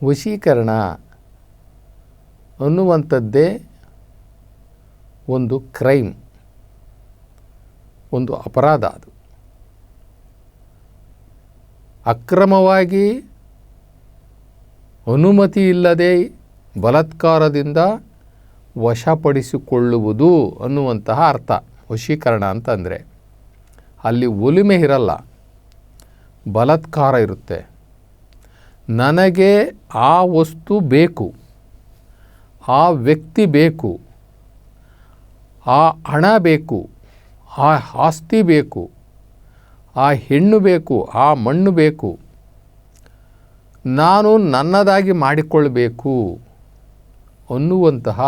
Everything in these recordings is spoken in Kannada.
ವಶೀಕರಣ ಅನ್ನುವಂಥದ್ದೇ ಒಂದು ಕ್ರೈಮ್, ಒಂದು ಅಪರಾಧ. ಅದು ಅಕ್ರಮವಾಗಿ ಅನುಮತಿ ಇಲ್ಲದೆ ಬಲಾತ್ಕಾರದಿಂದ ವಶಪಡಿಸಿಕೊಳ್ಳುವುದು ಅನ್ನುವಂತಹ ಅರ್ಥ ವಶೀಕರಣ ಅಂತಂದರೆ. ಅಲ್ಲಿ ಒಲುಮೆ ಇರಲ್ಲ, ಬಲಾತ್ಕಾರ ಇರುತ್ತೆ. ನನಗೆ ಆ ವಸ್ತು ಬೇಕು, ಆ ವ್ಯಕ್ತಿ ಬೇಕು, ಆ ಹಣ ಬೇಕು, ಆ ಆಸ್ತಿ ಬೇಕು, ಆ ಹೆಣ್ಣು ಬೇಕು, ಆ ಮಣ್ಣು ಬೇಕು, ನಾನು ನನ್ನದಾಗಿ ಮಾಡಿಕೊಳ್ಳಬೇಕು ಅನ್ನುವಂತಹ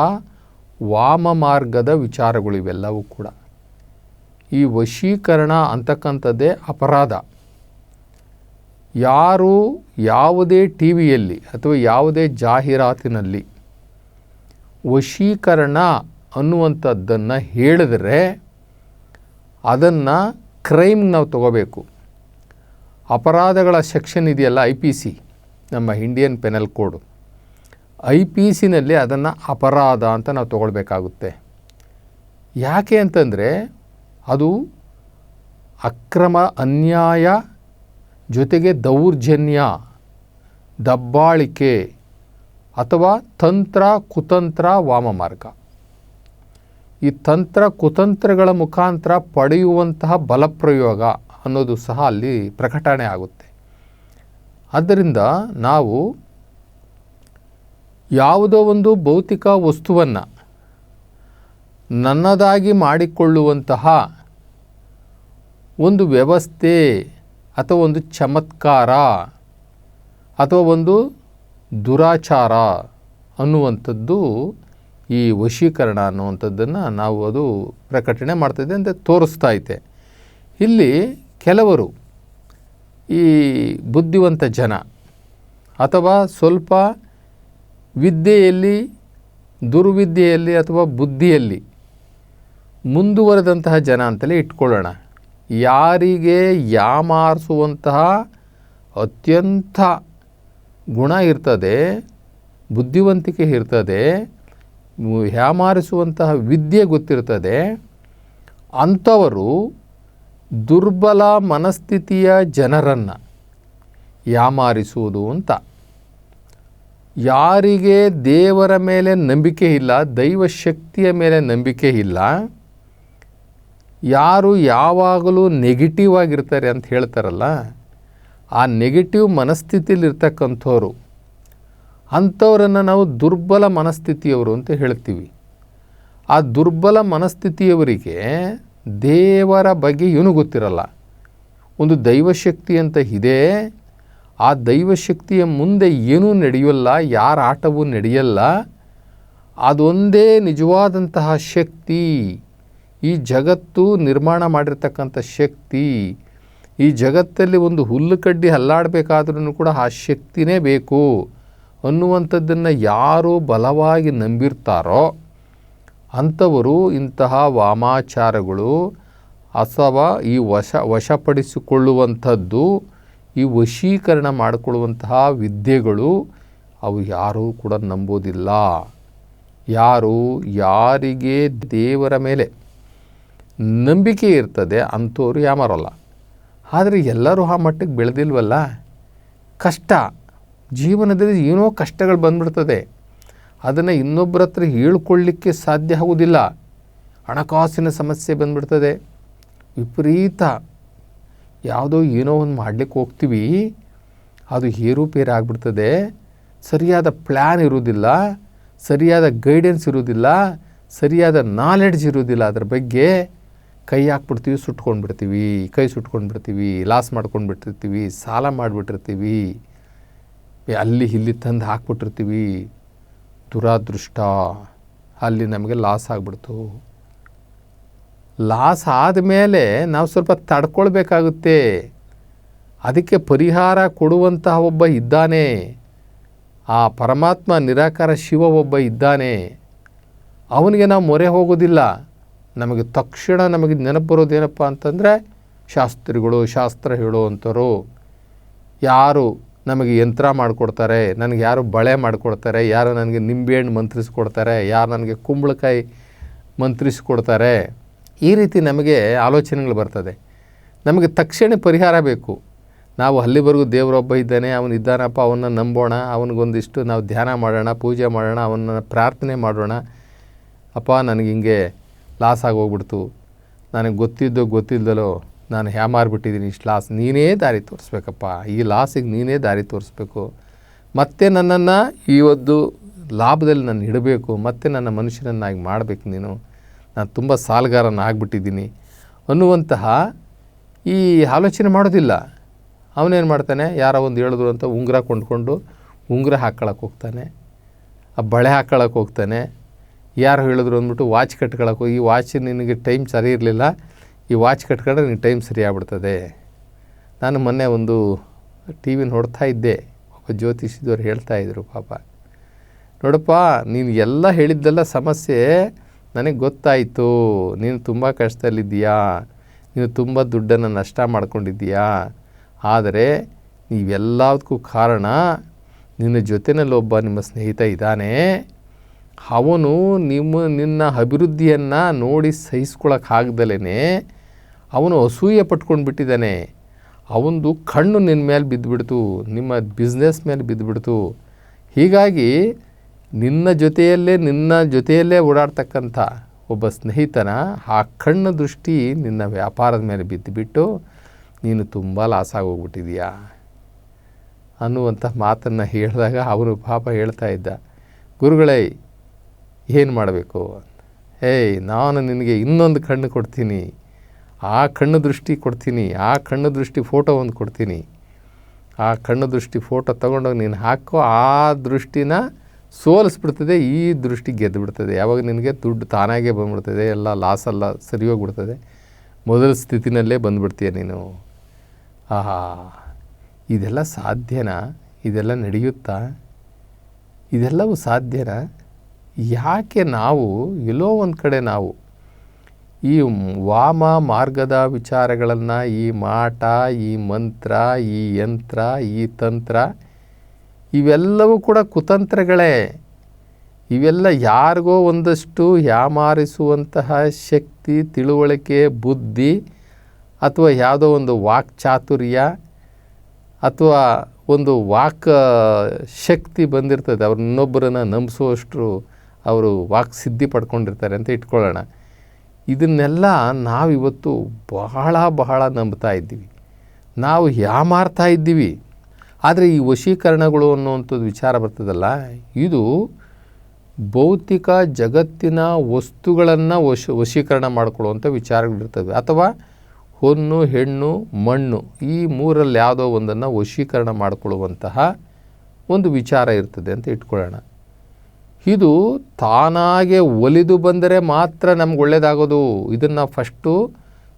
ವಾಮ ಮಾರ್ಗದ ವಿಚಾರಗಳು ಇವೆಲ್ಲವೂ ಕೂಡ. ಈ ವಶೀಕರಣ ಅಂತಕ್ಕಂಥದ್ದೇ ಅಪರಾಧ. ಯಾರು ಯಾವುದೇ ಟಿ ವಿಯಲ್ಲಿ ಅಥವಾ ಯಾವುದೇ ಜಾಹೀರಾತಿನಲ್ಲಿ ವಶೀಕರಣ ಅನ್ನುವಂಥದ್ದನ್ನು ಹೇಳಿದರೆ ಅದನ್ನು ಕ್ರೈಮ್ ನಾವು ತಗೋಬೇಕು. ಅಪರಾಧಗಳ ಸೆಕ್ಷನ್ ಇದೆಯಲ್ಲ, IPC, ನಮ್ಮ ಇಂಡಿಯನ್ ಪೆನಲ್ ಕೋಡು, IPCನಲ್ಲಿ ಅದನ್ನು ಅಪರಾಧ ಅಂತ ನಾವು ತಗೊಳ್ಬೇಕಾಗುತ್ತೆ. ಯಾಕೆ ಅಂತಂದರೆ ಅದು ಅಕ್ರಮ, ಅನ್ಯಾಯ ಜೊತೆಗೆ ದೌರ್ಜನ್ಯ, ದಬ್ಬಾಳಿಕೆ ಅಥವಾ ತಂತ್ರ ಕುತಂತ್ರ ವಾಮಮಾರ್ಗ. ಈ ತಂತ್ರ ಕುತಂತ್ರಗಳ ಮುಖಾಂತರ ಪಡೆಯುವಂತಹ ಬಲಪ್ರಯೋಗ ಅನ್ನೋದು ಸಹ ಅಲ್ಲಿ ಪ್ರಕಟಣೆ ಆಗುತ್ತೆ. ಆದ್ದರಿಂದ ನಾವು ಯಾವುದೋ ಒಂದು ಭೌತಿಕ ವಸ್ತುವನ್ನು ನನ್ನದಾಗಿ ಮಾಡಿಕೊಳ್ಳುವಂತಹ ಒಂದು ವ್ಯವಸ್ಥೆ ಅಥವಾ ಒಂದು ಚಮತ್ಕಾರ ಅಥವಾ ಒಂದು ದುರಾಚಾರ ಅನ್ನುವಂಥದ್ದು ಈ ವಶೀಕರಣ ಅನ್ನುವಂಥದ್ದನ್ನು ನಾವು ಅದು ಪ್ರಕಟಣೆ ಮಾಡ್ತಾಯಿದೆ ಅಂತ ತೋರಿಸ್ತಾ ಐತೆ. ಇಲ್ಲಿ ಕೆಲವರು ಈ ಬುದ್ಧಿವಂತ ಜನ ಅಥವಾ ಸ್ವಲ್ಪ ವಿದ್ಯೆಯಲ್ಲಿ, ದುರ್ವಿದ್ಯೆಯಲ್ಲಿ ಅಥವಾ ಬುದ್ಧಿಯಲ್ಲಿ ಮುಂದುವರೆದಂತಹ ಜನ ಅಂತಲೇ ಇಟ್ಕೊಳ್ಳೋಣ, ಯಾರಿಗೆ ಯಾಮಾರಿಸುವಂತಹ ಅತ್ಯಂತ ಗುಣ ಇರ್ತದೆ, ಬುದ್ಧಿವಂತಿಕೆ ಇರ್ತದೆ, ಯಾಮಾರಿಸುವಂತಹ ವಿದ್ಯೆ ಗೊತ್ತಿರ್ತದೆ, ಅಂಥವರು ದುರ್ಬಲ ಮನಸ್ಥಿತಿಯ ಜನರನ್ನು ಯಾಮಾರಿಸುವುದು ಅಂತ. ಯಾರಿಗೆ ದೇವರ ಮೇಲೆ ನಂಬಿಕೆ ಇಲ್ಲ, ದೈವ ಶಕ್ತಿಯ ಮೇಲೆ ನಂಬಿಕೆ ಇಲ್ಲ, ಯಾರು ಯಾವಾಗಲೂ ನೆಗೆಟಿವ್ ಆಗಿರ್ತಾರೆ ಅಂತ ಹೇಳ್ತಾರಲ್ಲ, ಆ ನೆಗೆಟಿವ್ ಮನಸ್ಥಿತಿಯಲ್ಲಿರ್ತಕ್ಕಂಥವ್ರು, ಅಂಥವರನ್ನು ನಾವು ದುರ್ಬಲ ಮನಸ್ಥಿತಿಯವರು ಅಂತ ಹೇಳ್ತೀವಿ. ಆ ದುರ್ಬಲ ಮನಸ್ಥಿತಿಯವರಿಗೆ ದೇವರ ಬಗ್ಗೆ ಏನೂ ಗೊತ್ತಿರಲ್ಲ. ಒಂದು ದೈವಶಕ್ತಿ ಅಂತ ಇದೆ, ಆ ದೈವಶಕ್ತಿಯ ಮುಂದೆ ಏನೂ ನಡೆಯೋಲ್ಲ, ಯಾರ ಆಟವೂ ನಡೆಯಲ್ಲ. ಅದೊಂದೇ ನಿಜವಾದಂತಹ ಶಕ್ತಿ, ಈ ಜಗತ್ತು ನಿರ್ಮಾಣ ಮಾಡಿರ್ತಕ್ಕಂಥ ಶಕ್ತಿ. ಈ ಜಗತ್ತಲ್ಲಿ ಒಂದು ಹುಲ್ಲು ಕಡ್ಡಿ ಹಲ್ಲಾಡಬೇಕಾದ್ರೂ ಕೂಡ ಆ ಶಕ್ತಿನೇ ಬೇಕು ಅನ್ನುವಂಥದ್ದನ್ನು ಯಾರು ಬಲವಾಗಿ ನಂಬಿರ್ತಾರೋ ಅಂಥವರು ಇಂತಹ ವಾಮಾಚಾರಗಳು ಅಥವಾ ಈ ವಶಪಡಿಸಿಕೊಳ್ಳುವಂಥದ್ದು, ಈ ವಶೀಕರಣ ಮಾಡಿಕೊಳ್ಳುವಂತಹ ವಿದ್ಯೆಗಳು ಅವು ಯಾರೂ ಕೂಡ ನಂಬೋದಿಲ್ಲ. ಯಾರಿಗೆ ದೇವರ ಮೇಲೆ ನಂಬಿಕೆ ಇರ್ತದೆ ಅಂಥವ್ರು ಯಾಮಾರಲ್ಲ. ಆದರೆ ಎಲ್ಲರೂ ಆ ಮಟ್ಟಿಗೆ ಬೆಳೆದಿಲ್ವಲ್ಲ. ಕಷ್ಟ, ಜೀವನದಲ್ಲಿ ಏನೋ ಕಷ್ಟಗಳು ಬಂದ್ಬಿಡ್ತದೆ, ಅದನ್ನು ಇನ್ನೊಬ್ಬರ ಹತ್ರ ಹೇಳ್ಕೊಳ್ಳಿಕ್ಕೆ ಸಾಧ್ಯ ಆಗೋದಿಲ್ಲ. ಹಣಕಾಸಿನ ಸಮಸ್ಯೆ ಬಂದ್ಬಿಡ್ತದೆ, ವಿಪರೀತ ಯಾವುದೋ ಏನೋ ಒಂದು ಮಾಡಲಿಕ್ಕೆ ಹೋಗ್ತೀವಿ, ಅದು ಏರುಪೇರು ಆಗಿಬಿಡ್ತದೆ, ಸರಿಯಾದ ಪ್ಲ್ಯಾನ್ ಇರೋದಿಲ್ಲ, ಸರಿಯಾದ ಗೈಡೆನ್ಸ್ ಇರೋದಿಲ್ಲ, ಸರಿಯಾದ ನಾಲೆಡ್ಜ್ ಇರೋದಿಲ್ಲ. ಅದ್ರ ಬಗ್ಗೆ ಕೈ ಹಾಕ್ಬಿಡ್ತೀವಿ, ಸುಟ್ಕೊಂಡ್ಬಿಡ್ತೀವಿ, ಕೈ ಸುಟ್ಕೊಂಡ್ಬಿಡ್ತೀವಿ, ಲಾಸ್ ಮಾಡ್ಕೊಂಡ್ಬಿಟ್ಟಿರ್ತೀವಿ, ಸಾಲ ಮಾಡಿಬಿಟ್ಟಿರ್ತೀವಿ, ಅಲ್ಲಿ ಇಲ್ಲಿ ತಂದು ಹಾಕ್ಬಿಟ್ಟಿರ್ತೀವಿ. ದುರಾದೃಷ್ಟ, ಅಲ್ಲಿ ನಮಗೆ ಲಾಸ್ ಆಗಿಬಿಡ್ತು. ಲಾಸ್ ಆದಮೇಲೆ ನಾವು ಸ್ವಲ್ಪ ತಡ್ಕೊಳ್ಬೇಕಾಗುತ್ತೆ. ಅದಕ್ಕೆ ಪರಿಹಾರ ಕೊಡುವಂತಹ ಒಬ್ಬ ಇದ್ದಾನೆ, ಆ ಪರಮಾತ್ಮ ನಿರಾಕಾರ ಶಿವ ಒಬ್ಬ ಇದ್ದಾನೆ. ಅವನಿಗೆ ನಾವು ಮೊರೆ ಹೋಗೋದಿಲ್ಲ. ನಮಗೆ ತಕ್ಷಣ ನಮಗೆ ನೆನಪು ಬರೋದೇನಪ್ಪ ಅಂತಂದರೆ ಶಾಸ್ತ್ರಿಗಳು, ಶಾಸ್ತ್ರ ಹೇಳುವಂಥವ್ರು, ಯಾರು ನಮಗೆ ಯಂತ್ರ ಮಾಡಿಕೊಡ್ತಾರೆ, ನನಗೆ ಯಾರು ಬಳೆ ಮಾಡಿಕೊಡ್ತಾರೆ, ಯಾರು ನನಗೆ ನಿಂಬೆಹಣ್ಣು ಮಂತ್ರಿಸ್ಕೊಡ್ತಾರೆ, ಯಾರು ನನಗೆ ಕುಂಬಳಕಾಯಿ ಮಂತ್ರಿಸ್ಕೊಡ್ತಾರೆ. ಈ ರೀತಿ ನಮಗೆ ಆಲೋಚನೆಗಳು ಬರ್ತದೆ. ನಮಗೆ ತಕ್ಷಣ ಪರಿಹಾರ ಬೇಕು. ನಾವು ಅಲ್ಲಿವರೆಗೂ ದೇವರೊಬ್ಬ ಇದ್ದಾನೆ, ಅವನಿದ್ದಾನಪ್ಪ, ಅವನ್ನ ನಂಬೋಣ, ಅವನಿಗೊಂದಿಷ್ಟು ನಾವು ಧ್ಯಾನ ಮಾಡೋಣ, ಪೂಜೆ ಮಾಡೋಣ, ಅವನ್ನ ಪ್ರಾರ್ಥನೆ ಮಾಡೋಣ. ಅಪ್ಪ ನನಗೆ ಹಿಂಗೆ ಲಾಸ್ ಆಗೋಗ್ಬಿಡ್ತು, ನನಗೆ ಗೊತ್ತಿದ್ದಲೋ ನಾನು ಹ್ಯಾಮಾರ್ಬಿಟ್ಟಿದ್ದೀನಿ, ಇಷ್ಟು ಲಾಸ್, ನೀನೇ ದಾರಿ ತೋರಿಸ್ಬೇಕಪ್ಪ, ಈ ಲಾಸಿಗೆ ನೀನೇ ದಾರಿ ತೋರಿಸ್ಬೇಕು, ಮತ್ತೆ ನನ್ನನ್ನು ಈ ಒಂದು ಲಾಭದಲ್ಲಿ ನಾನು ಇಡಬೇಕು, ಮತ್ತೆ ನನ್ನ ಮನುಷ್ಯನನ್ನಾಗಿ ಮಾಡಬೇಕು, ನಾನು ತುಂಬ ಸಾಲಗಾರನಾಗ್ಬಿಟ್ಟಿದ್ದೀನಿ ಅನ್ನುವಂತಹ ಈ ಆಲೋಚನೆ ಮಾಡೋದಿಲ್ಲ. ಅವನೇನು ಮಾಡ್ತಾನೆ, ಯಾರೋ ಒಂದು ಹೇಳಿದ್ರು ಅಂತ ಉಂಗುರ ಕೊಂಡ್ಕೊಂಡು ಉಂಗುರ ಹಾಕ್ಕೊಳಕ್ಕೆ ಹೋಗ್ತಾನೆ, ಆ ಬಳೆ ಹಾಕ್ಕೊಳಕ್ಕೆ ಹೋಗ್ತಾನೆ. ಯಾರು ಹೇಳಿದ್ರು ಅಂದ್ಬಿಟ್ಟು ವಾಚ್ ಕಟ್ಕೊಳಕ್ಕೆ ಹೋಗಿ, ಈ ವಾಚ್ ನಿನಗೆ ಟೈಮ್ ಸರಿ ಇರಲಿಲ್ಲ, ಈ ವಾಚ್ ಕಟ್ಕೊಂಡ್ರೆ ನಿನಗೆ ಟೈಮ್ ಸರಿ ಆಗ್ಬಿಡ್ತದೆ. ನಾನು ಮೊನ್ನೆ ಒಂದು ಟಿ ವಿ ನೋಡ್ತಾ ಇದ್ದೆ, ಒಬ್ಬ ಜ್ಯೋತಿಷಿದವ್ರು ಹೇಳ್ತಾಯಿದ್ರು, ಪಾಪ ನೋಡಪ್ಪ ನೀನು ಎಲ್ಲ ಹೇಳಿದ್ದೆಲ್ಲ ಸಮಸ್ಯೆ ನನಗೆ ಗೊತ್ತಾಯಿತು, ನೀನು ತುಂಬ ಕಷ್ಟದಲ್ಲಿದ್ದೀಯಾ, ನೀನು ತುಂಬ ದುಡ್ಡನ್ನು ನಷ್ಟ ಮಾಡ್ಕೊಂಡಿದ್ದೀಯಾ, ಆದರೆ ನೀವೆಲ್ಲದಕ್ಕೂ ಕಾರಣ ನಿನ್ನ ಜೊತೆಯಲ್ಲಿ ಒಬ್ಬ ನಿಮ್ಮ ಸ್ನೇಹಿತ ಇದ್ದಾನೆ, ಅವನು ನಿನ್ನ ಅಭಿವೃದ್ಧಿಯನ್ನು ನೋಡಿ ಸಹಿಸ್ಕೊಳಕ್ಕಾಗ್ದಲೇ ಅವನು ಅಸೂಯೆ ಪಟ್ಕೊಂಡು ಬಿಟ್ಟಿದ್ದಾನೆ. ಅವನದು ಕಣ್ಣು ನಿನ್ನ ಮೇಲೆ ಬಿದ್ದುಬಿಡ್ತು, ನಿಮ್ಮ ಬಿಸ್ನೆಸ್ ಮೇಲೆ ಬಿದ್ದುಬಿಡ್ತು. ಹೀಗಾಗಿ ನಿನ್ನ ಜೊತೆಯಲ್ಲೇ ಓಡಾಡ್ತಕ್ಕಂಥ ಒಬ್ಬ ಸ್ನೇಹಿತನ ಆ ಕಣ್ಣು ದೃಷ್ಟಿ ನಿನ್ನ ವ್ಯಾಪಾರದ ಮೇಲೆ ಬಿದ್ದುಬಿಟ್ಟು ನೀನು ತುಂಬ ಲಾಸ್ ಆಗೋಗ್ಬಿಟ್ಟಿದೀಯಾ ಅನ್ನುವಂಥ ಮಾತನ್ನು ಹೇಳಿದಾಗ ಅವನು ಪಾಪ ಹೇಳ್ತಾ ಇದ್ದ, ಗುರುಗಳೇ ಏನು ಮಾಡಬೇಕು, ನಾನು ನಿನಗೆ ಇನ್ನೊಂದು ಕಣ್ಣು ಕೊಡ್ತೀನಿ, ಆ ಕಣ್ಣು ದೃಷ್ಟಿ ಕೊಡ್ತೀನಿ, ಆ ಕಣ್ಣು ದೃಷ್ಟಿ ಫೋಟೋ ಒಂದು ಕೊಡ್ತೀನಿ, ಆ ಕಣ್ಣು ದೃಷ್ಟಿ ಫೋಟೋ ತೊಗೊಂಡೋಗಿ ನೀನು ಹಾಕೋ, ಆ ದೃಷ್ಟಿನ ಸೋಲಿಸ್ಬಿಡ್ತದೆ, ಈ ದೃಷ್ಟಿ ಗೆದ್ದು ಬಿಡ್ತದೆ. ಯಾವಾಗ ನಿನಗೆ ದುಡ್ಡು ತಾನಾಗೇ ಬಂದುಬಿಡ್ತದೆ, ಎಲ್ಲ ಲಾಸೆಲ್ಲ ಸರಿ ಹೋಗ್ಬಿಡ್ತದೆ, ಮೊದಲ ಸ್ಥಿತಿನಲ್ಲೇ ಬಂದುಬಿಡ್ತೀಯ ನೀನು. ಆಹಾ, ಇದೆಲ್ಲ ಸಾಧ್ಯನಾ? ಇದೆಲ್ಲ ನಡೆಯುತ್ತಾ? ಇದೆಲ್ಲವೂ ಸಾಧ್ಯನಾ? ಯಾಕೆ ನಾವು ಎಲ್ಲೋ ಒಂದು ಕಡೆ ನಾವು ಈ ವಾಮ ಮಾರ್ಗದ ವಿಚಾರಗಳನ್ನು, ಈ ಮಾಟ, ಈ ಮಂತ್ರ, ಈ ಯಂತ್ರ, ಈ ತಂತ್ರ, ಇವೆಲ್ಲವೂ ಕೂಡ ಕುತಂತ್ರಗಳೇ. ಇವೆಲ್ಲ ಯಾರಿಗೋ ಒಂದಷ್ಟು ಯಾಮಾರಿಸುವಂತಹ ಶಕ್ತಿ, ತಿಳುವಳಿಕೆ, ಬುದ್ಧಿ, ಅಥವಾ ಯಾವುದೋ ಒಂದು ವಾಕ್ಚಾತುರ್ಯ ಅಥವಾ ಒಂದು ವಾಕ್ ಶಕ್ತಿ ಬಂದಿರ್ತದೆ, ಅವ್ರು ಇನ್ನೊಬ್ಬರನ್ನು ನಂಬಿಸುವಷ್ಟು ಅವರು ವಾಕ್ ಸಿದ್ಧಿ ಪಡ್ಕೊಂಡಿರ್ತಾರೆ ಅಂತ ಇಟ್ಕೊಳ್ಳೋಣ. ಇದನ್ನೆಲ್ಲ ನಾವಿವತ್ತು ಬಹಳ ನಂಬ್ತಾ ಇದ್ದೀವಿ, ನಾವು ಯಾಮಾರ್ತಾ ಇದ್ದೀವಿ. ಆದರೆ ಈ ವಶೀಕರಣಗಳು ಅನ್ನುವಂಥದ್ದು ವಿಚಾರ ಬರ್ತದಲ್ಲ, ಇದು ಭೌತಿಕ ಜಗತ್ತಿನ ವಸ್ತುಗಳನ್ನು ವಶೀಕರಣ ಮಾಡಿಕೊಳ್ಳುವಂಥ ವಿಚಾರಗಳಿರ್ತವೆ, ಅಥವಾ ಹೊನ್ನು, ಹೆಣ್ಣು, ಮಣ್ಣು, ಈ ಮೂರಲ್ಲಿ ಯಾವುದೋ ಒಂದನ್ನು ವಶೀಕರಣ ಮಾಡಿಕೊಳ್ಳುವಂತಹ ಒಂದು ವಿಚಾರ ಇರ್ತದೆ ಅಂತ ಇಟ್ಕೊಳ್ಳೋಣ. ಇದು ತಾನಾಗೆ ಒಲಿದು ಬಂದರೆ ಮಾತ್ರ ನಮ್ಗೆ ಒಳ್ಳೆಯದಾಗೋದು. ಇದನ್ನು ಫಸ್ಟು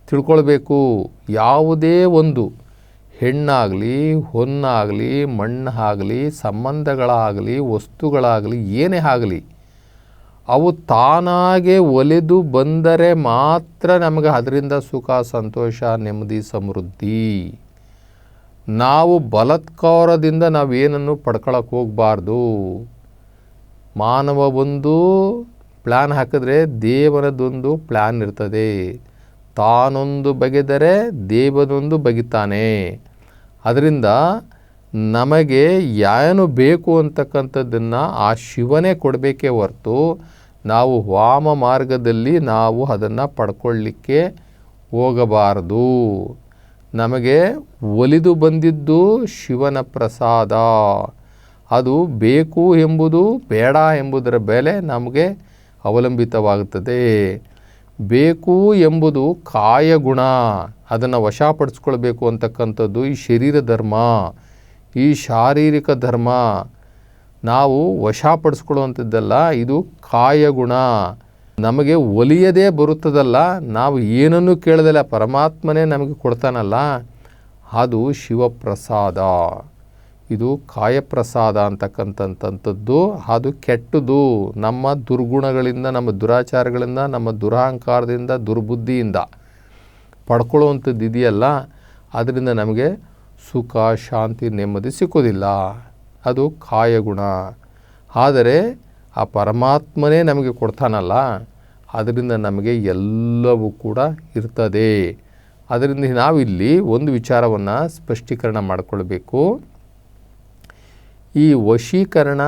ತಿಳ್ಕೊಳ್ಬೇಕು. ಯಾವುದೇ ಒಂದು ಹೆಣ್ಣಾಗಲಿ, ಹೊನ್ನಾಗಲಿ, ಮಣ್ಣಾಗಲಿ, ಸಂಬಂಧಗಳಾಗಲಿ, ವಸ್ತುಗಳಾಗಲಿ, ಏನೇ ಆಗಲಿ, ಅವು ತಾನಾಗೆ ಒಲಿದು ಬಂದರೆ ಮಾತ್ರ ನಮಗೆ ಅದರಿಂದ ಸುಖ, ಸಂತೋಷ, ನೆಮ್ಮದಿ, ಸಮೃದ್ಧಿ. ನಾವು ಬಲಾತ್ಕಾರದಿಂದ ನಾವೇನನ್ನು ಪಡ್ಕೊಳಕ್ಕೆ ಹೋಗಬಾರ್ದು. ಮಾನವ ಒಂದು ಪ್ಲ್ಯಾನ್ ಹಾಕಿದ್ರೆ ದೇವರದೊಂದು ಪ್ಲ್ಯಾನ್ ಇರ್ತದೆ. ತಾನೊಂದು ಬಗೆದರೆ ದೇವನೊಂದು ಬಗಿತಾನೆ. ಅದರಿಂದ ನಮಗೆ ಏನು ಬೇಕು ಅಂತಕ್ಕಂಥದ್ದನ್ನು ಆ ಶಿವನೇ ಕೊಡಬೇಕೇ ಹೊರತು ನಾವು ವಾಮ ಮಾರ್ಗದಲ್ಲಿ ನಾವು ಅದನ್ನು ಪಡ್ಕೊಳ್ಳಿಕ್ಕೆ ಹೋಗಬಾರದು. ನಮಗೆ ಒಲಿದು ಬಂದಿದ್ದು ಶಿವನ ಪ್ರಸಾದ. ಅದು ಬೇಕು ಎಂಬುದು ಬೇಡ ಎಂಬುದರ ಬೆಲೆ ನಮಗೆ ಅವಲಂಬಿತವಾಗುತ್ತದೆ. ಬೇಕು ಎಂಬುದು ಕಾಯಗುಣ, ಅದನ್ನು ವಶಪಡಿಸ್ಕೊಳ್ಬೇಕು ಅಂತಕ್ಕಂಥದ್ದು ಈ ಶರೀರ ಧರ್ಮ, ಈ ಶಾರೀರಿಕ ಧರ್ಮ. ನಾವು ವಶಪಡಿಸ್ಕೊಳ್ಳುವಂಥದ್ದಲ್ಲ, ಇದು ಕಾಯಗುಣ. ನಮಗೆ ಒಲಿಯದೇ ಬರುತ್ತದಲ್ಲ, ನಾವು ಏನನ್ನೂ ಕೇಳದಲ್ಲ ಪರಮಾತ್ಮನೇ ನಮಗೆ ಕೊಡ್ತಾನಲ್ಲ, ಅದು ಶಿವಪ್ರಸಾದ. ಇದು ಕಾಯಪ್ರಸಾದ ಅಂತಕ್ಕಂಥದ್ದು. ಅದು ಕೆಟ್ಟದು. ನಮ್ಮ ದುರ್ಗುಣಗಳಿಂದ, ನಮ್ಮ ದುರಾಚಾರಗಳಿಂದ, ನಮ್ಮ ದುರಹಂಕಾರದಿಂದ, ದುರ್ಬುದ್ಧಿಯಿಂದ ಪಡ್ಕೊಳ್ಳುವಂಥದ್ದು ಇದೆಯಲ್ಲ, ಅದರಿಂದ ನಮಗೆ ಸುಖ, ಶಾಂತಿ, ನೆಮ್ಮದಿ ಸಿಕ್ಕೋದಿಲ್ಲ. ಅದು ಕಾಯಗುಣ. ಆದರೆ ಆ ಪರಮಾತ್ಮನೇ ನಮಗೆ ಕೊಡ್ತಾನಲ್ಲ, ಅದರಿಂದ ನಮಗೆ ಎಲ್ಲವೂ ಕೂಡ ಇರ್ತದೆ. ಅದರಿಂದ ನಾವಿಲ್ಲಿ ಒಂದು ವಿಚಾರವನ್ನು ಸ್ಪಷ್ಟೀಕರಣ ಮಾಡಿಕೊಳ್ಬೇಕು. ಈ ವಶೀಕರಣ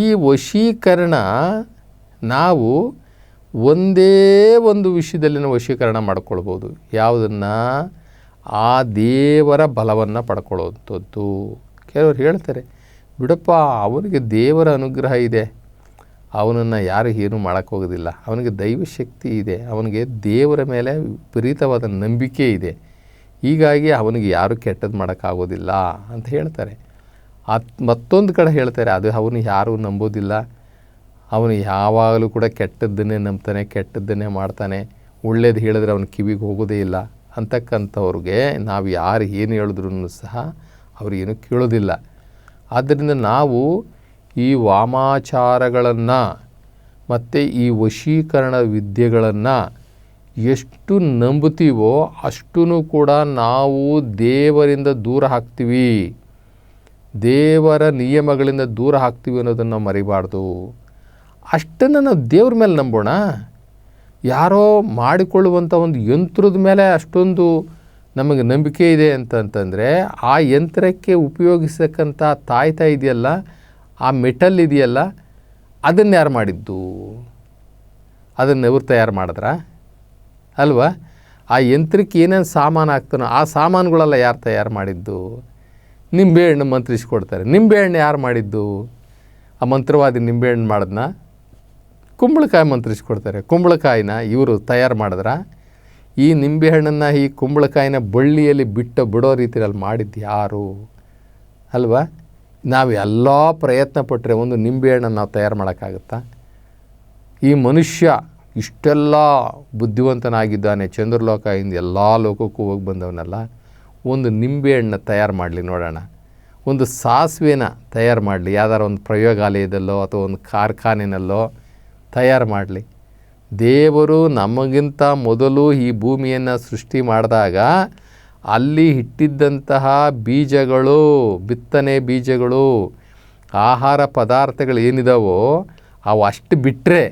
ಈ ವಶೀಕರಣ ನಾವು ಒಂದೇ ಒಂದು ವಿಷಯದಲ್ಲಿನ ವಶೀಕರಣ ಮಾಡ್ಕೊಳ್ಬೋದು. ಯಾವುದನ್ನು? ಆ ದೇವರ ಬಲವನ್ನು ಪಡ್ಕೊಳ್ಳೋವಂಥದ್ದು. ಕೆಲವರು ಹೇಳ್ತಾರೆ, ಬಿಡಪ್ಪ ಅವನಿಗೆ ದೇವರ ಅನುಗ್ರಹ ಇದೆ, ಅವನನ್ನು ಯಾರು ಏನೂ ಮಾಡೋಕ್ಕೋಗೋದಿಲ್ಲ, ಅವನಿಗೆ ದೈವಶಕ್ತಿ ಇದೆ, ಅವನಿಗೆ ದೇವರ ಮೇಲೆ ವಿಪರೀತವಾದ ನಂಬಿಕೆ ಇದೆ, ಹೀಗಾಗಿ ಅವನಿಗೆ ಯಾರೂ ಕೆಟ್ಟದ್ದು ಮಾಡೋಕ್ಕಾಗೋದಿಲ್ಲ ಅಂತ ಹೇಳ್ತಾರೆ. ಮತ್ತೊಂದು ಕಡೆ ಹೇಳ್ತಾರೆ, ಅದು ಅವನು ಯಾರೂ ನಂಬೋದಿಲ್ಲ, ಅವನು ಯಾವಾಗಲೂ ಕೂಡ ಕೆಟ್ಟದ್ದನ್ನೇ ನಂಬ್ತಾನೆ, ಕೆಟ್ಟದ್ದನ್ನೇ ಮಾಡ್ತಾನೆ, ಒಳ್ಳೇದು ಹೇಳಿದ್ರೆ ಅವನ ಕಿವಿಗೆ ಹೋಗೋದೇ ಇಲ್ಲ ಅಂತಕ್ಕಂಥವ್ರಿಗೆ ನಾವು ಯಾರು ಏನು ಹೇಳಿದ್ರೂ ಸಹ ಅವ್ರಿಗೇನು ಕೇಳೋದಿಲ್ಲ. ಆದ್ದರಿಂದ ನಾವು ಈ ವಾಮಾಚಾರಗಳನ್ನು ಮತ್ತು ಈ ವಶೀಕರಣ ವಿದ್ಯೆಗಳನ್ನು ಎಷ್ಟು ನಂಬುತ್ತೀವೋ ಅಷ್ಟೂ ಕೂಡ ನಾವು ದೇವರಿಂದ ದೂರ ಆಗ್ತೀವಿ, ದೇವರ ನಿಯಮಗಳಿಂದ ದೂರ ಆಗ್ತೀವಿ ಅನ್ನೋದನ್ನು ನಾವು ಮರಿಬಾರ್ದು. ಅಷ್ಟನ್ನು ನಾವು ದೇವ್ರ ಮೇಲೆ ನಂಬೋಣ. ಯಾರೋ ಮಾಡಿಕೊಳ್ಳುವಂಥ ಒಂದು ಯಂತ್ರದ ಮೇಲೆ ಅಷ್ಟೊಂದು ನಮಗೆ ನಂಬಿಕೆ ಇದೆ ಅಂತಂತಂದರೆ, ಆ ಯಂತ್ರಕ್ಕೆ ಉಪಯೋಗಿಸಕ್ಕಂಥ ತಾಯ್ತ ಇದೆಯಲ್ಲ, ಆ ಮೆಟಲ್ ಇದೆಯಲ್ಲ, ಅದನ್ನು ಯಾರು ಮಾಡಿದ್ದು? ಅದನ್ನು ಇವ್ರು ತಯಾರು ಮಾಡಿದ್ರಾ? ಅಲ್ವಾ? ಆ ಯಂತ್ರಕ್ಕೆ ಏನೇನು ಸಾಮಾನು ಹಾಕ್ತಾನೋ ಆ ಸಾಮಾನುಗಳೆಲ್ಲ ಯಾರು ತಯಾರು ಮಾಡಿದ್ದು? ನಿಂಬೆಹಣ್ಣು ಮಂತ್ರಿಸ್ಕೊಡ್ತಾರೆ. ನಿಂಬೆಹಣ್ಣು ಯಾರು ಮಾಡಿದ್ದು? ಆ ಮಂತ್ರವಾದಿ ನಿಂಬೆಹಣ್ಣು ಮಾಡಿದ್ನ? ಕುಂಬಳಕಾಯಿ ಮಂತ್ರಿಸ್ಕೊಡ್ತಾರೆ. ಕುಂಬಳಕಾಯಿನ ಇವರು ತಯಾರು ಮಾಡಿದ್ರ? ಈ ನಿಂಬೆಹಣ್ಣನ್ನು ಈ ಕುಂಬಳಕಾಯಿನ ಬಳ್ಳಿಯಲ್ಲಿ ಬಿಡೋ ರೀತಿಯಲ್ಲಿ ಮಾಡಿದ್ದು ಯಾರು? ಅಲ್ವಾ? ನಾವು ಎಲ್ಲ ಪ್ರಯತ್ನ ಪಟ್ಟರೆ ಒಂದು ನಿಂಬೆಹಣ್ಣನ್ನು ನಾವು ತಯಾರು ಮಾಡೋಕ್ಕಾಗುತ್ತಾ? ಈ ಮನುಷ್ಯ ಇಷ್ಟೆಲ್ಲ ಬುದ್ಧಿವಂತನಾಗಿದ್ದಾನೆ, ಚಂದ್ರಲೋಕದಿಂದ ಎಲ್ಲ ಲೋಕಕ್ಕೂ ಹೋಗಿ ಬಂದವನಲ್ಲ, ಒಂದು ನಿಂಬೆಹಣ್ಣು ತಯಾರು ಮಾಡಲಿ ನೋಡೋಣ. ಒಂದು ಸಾಸಿವೆನ ತಯಾರು ಮಾಡಲಿ, ಯಾವ್ದಾರ ಒಂದು ಪ್ರಯೋಗಾಲಯದಲ್ಲೋ ಅಥವಾ ಒಂದು ಕಾರ್ಖಾನೆಯಲ್ಲೋ ತಯಾರು ಮಾಡಲಿ. ದೇವರು ನಮಗಿಂತ ಮೊದಲು ಈ ಭೂಮಿಯನ್ನು ಸೃಷ್ಟಿ ಮಾಡಿದಾಗ ಅಲ್ಲಿ ಇಟ್ಟಿದ್ದಂತಹ ಬೀಜಗಳು, ಬಿತ್ತನೆ ಬೀಜಗಳು, ಆಹಾರ ಪದಾರ್ಥಗಳು ಏನಿದಾವೋ ಅವು ಅಷ್ಟು ಬಿಟ್ಟರೆ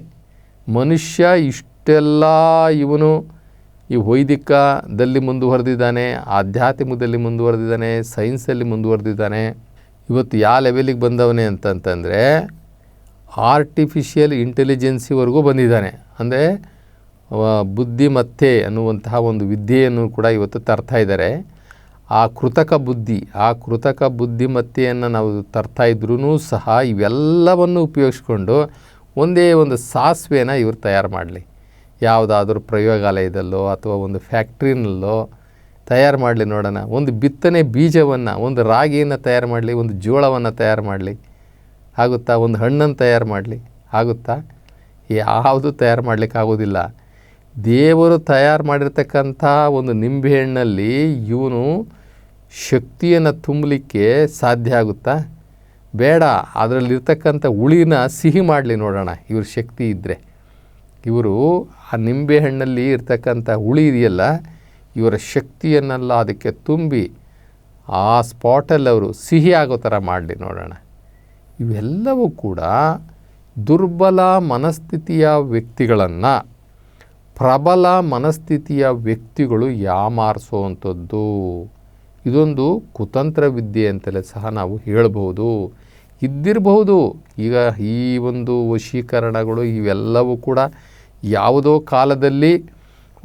ಮನುಷ್ಯ ಇಷ್ಟೆಲ್ಲ ಇವನು ಈ ವೈದಿಕದಲ್ಲಿ ಮುಂದುವರೆದಿದ್ದಾನೆ, ಆಧ್ಯಾತ್ಮಿಕದಲ್ಲಿ ಮುಂದುವರೆದಿದ್ದಾನೆ, ಸೈನ್ಸಲ್ಲಿ ಮುಂದುವರೆದಿದ್ದಾನೆ. ಇವತ್ತು ಯಾವ ಲೆವೆಲಿಗೆ ಬಂದವನೇ ಅಂತಂತಂದರೆ ಆರ್ಟಿಫಿಷಿಯಲ್ ಇಂಟೆಲಿಜೆನ್ಸಿವರೆಗೂ ಬಂದಿದ್ದಾನೆ. ಅಂದರೆ ಬುದ್ಧಿಮತ್ತೆ ಅನ್ನುವಂತಹ ಒಂದು ವಿದ್ಯೆಯನ್ನು ಕೂಡ ಇವತ್ತು ತರ್ತಾ ಇದ್ದಾರೆ. ಆ ಕೃತಕ ಬುದ್ಧಿಮತ್ತೆಯನ್ನು ನಾವು ತರ್ತಾ ಇದ್ರೂ ಸಹ ಇವೆಲ್ಲವನ್ನು ಉಪಯೋಗಿಸ್ಕೊಂಡು ಒಂದೇ ಒಂದು ಸಾಸಿವೆನ ಇವರು ತಯಾರು ಮಾಡಲಿ, ಯಾವುದಾದ್ರೂ ಪ್ರಯೋಗಾಲಯದಲ್ಲೋ ಅಥವಾ ಒಂದು ಫ್ಯಾಕ್ಟ್ರಿನಲ್ಲೋ ತಯಾರು ಮಾಡಲಿ ನೋಡೋಣ. ಒಂದು ಬಿತ್ತನೆ ಬೀಜವನ್ನು, ಒಂದು ರಾಗಿಯನ್ನು ತಯಾರು ಮಾಡಲಿ, ಒಂದು ಜೋಳವನ್ನು ತಯಾರು ಮಾಡಲಿ, ಆಗುತ್ತಾ? ಒಂದು ಹಣ್ಣನ್ನು ತಯಾರು ಮಾಡಲಿ, ಆಗುತ್ತಾ? ಯಾವುದು ತಯಾರು ಮಾಡಲಿಕ್ಕಾಗೋದಿಲ್ಲ. ದೇವರು ತಯಾರು ಮಾಡಿರ್ತಕ್ಕಂಥ ಒಂದು ನಿಂಬೆಹಣ್ಣಲ್ಲಿ ಇವನು ಶಕ್ತಿಯನ್ನು ತುಂಬಲಿಕ್ಕೆ ಸಾಧ್ಯ ಆಗುತ್ತಾ? ಬೇಡ. ಅದರಲ್ಲಿರ್ತಕ್ಕಂಥ ಹುಳಿನ ಸಿಹಿ ಮಾಡಲಿ ನೋಡೋಣ, ಇವ್ರ ಶಕ್ತಿ ಇದ್ದರೆ. ಇವರು ಆ ನಿಂಬೆಹಣ್ಣಲ್ಲಿ ಇರ್ತಕ್ಕಂಥ ಹುಳಿ ಇದೆಯಲ್ಲ, ಇವರ ಶಕ್ತಿಯನ್ನೆಲ್ಲ ಅದಕ್ಕೆ ತುಂಬಿ ಆ ಸ್ಪಾಟಲ್ಲಿ ಅವರು ಸಿಹಿ ಆಗೋ ಥರ ಮಾಡಲಿ ನೋಡೋಣ. ಇವೆಲ್ಲವೂ ಕೂಡ ದುರ್ಬಲ ಮನಸ್ಥಿತಿಯ ವ್ಯಕ್ತಿಗಳನ್ನು ಪ್ರಬಲ ಮನಸ್ಥಿತಿಯ ವ್ಯಕ್ತಿಗಳು ಯಾಮಾರಿಸುವಂಥದ್ದು. ಇದೊಂದು ಕುತಂತ್ರ ವಿದ್ಯೆ ಅಂತಲೇ ಸಹ ನಾವು ಹೇಳ್ಬೋದು. ಇದ್ದಿರಬಹುದು. ಈಗ ಈ ಒಂದು ವಶೀಕರಣಗಳು ಇವೆಲ್ಲವೂ ಕೂಡ ಯಾವುದೋ ಕಾಲದಲ್ಲಿ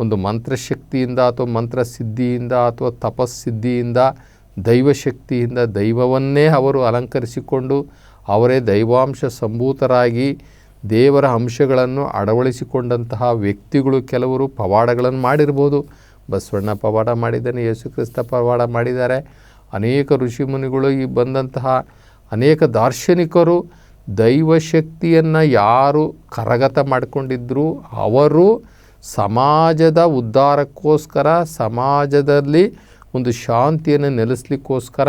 ಒಂದು ಮಂತ್ರಶಕ್ತಿಯಿಂದ ಅಥವಾ ಮಂತ್ರಸಿದ್ಧಿಯಿಂದ ಅಥವಾ ತಪಸ್ಸಿದ್ಧಿಯಿಂದ ದೈವಶಕ್ತಿಯಿಂದ ದೈವವನ್ನೇ ಅವರು ಅಲಂಕರಿಸಿಕೊಂಡು ಅವರೇ ದೈವಾಂಶ ಸಂಭೂತರಾಗಿ ದೇವರ ಅಂಶಗಳನ್ನು ಅಳವಡಿಸಿಕೊಂಡಂತಹ ವ್ಯಕ್ತಿಗಳು ಕೆಲವರು ಪವಾಡಗಳನ್ನು ಮಾಡಿರ್ಬೋದು. ಬಸವಣ್ಣ ಪವಾಡ ಮಾಡಿದ್ದಾನೆ, ಯೇಸು ಕ್ರಿಸ್ತ ಪವಾಡ ಮಾಡಿದ್ದಾರೆ. ಅನೇಕ ಋಷಿಮುನಿಗಳು ಈ ಬಂದಂತಹ ಅನೇಕ ದಾರ್ಶನಿಕರು ದೈವಶಕ್ತಿಯನ್ನು ಯಾರು ಕರಗತ ಮಾಡಿಕೊಂಡಿದ್ರು ಅವರು ಸಮಾಜದ ಉದ್ಧಾರಕ್ಕೋಸ್ಕರ, ಸಮಾಜದಲ್ಲಿ ಒಂದು ಶಾಂತಿಯನ್ನು ನೆಲೆಸಲಿಕ್ಕೋಸ್ಕರ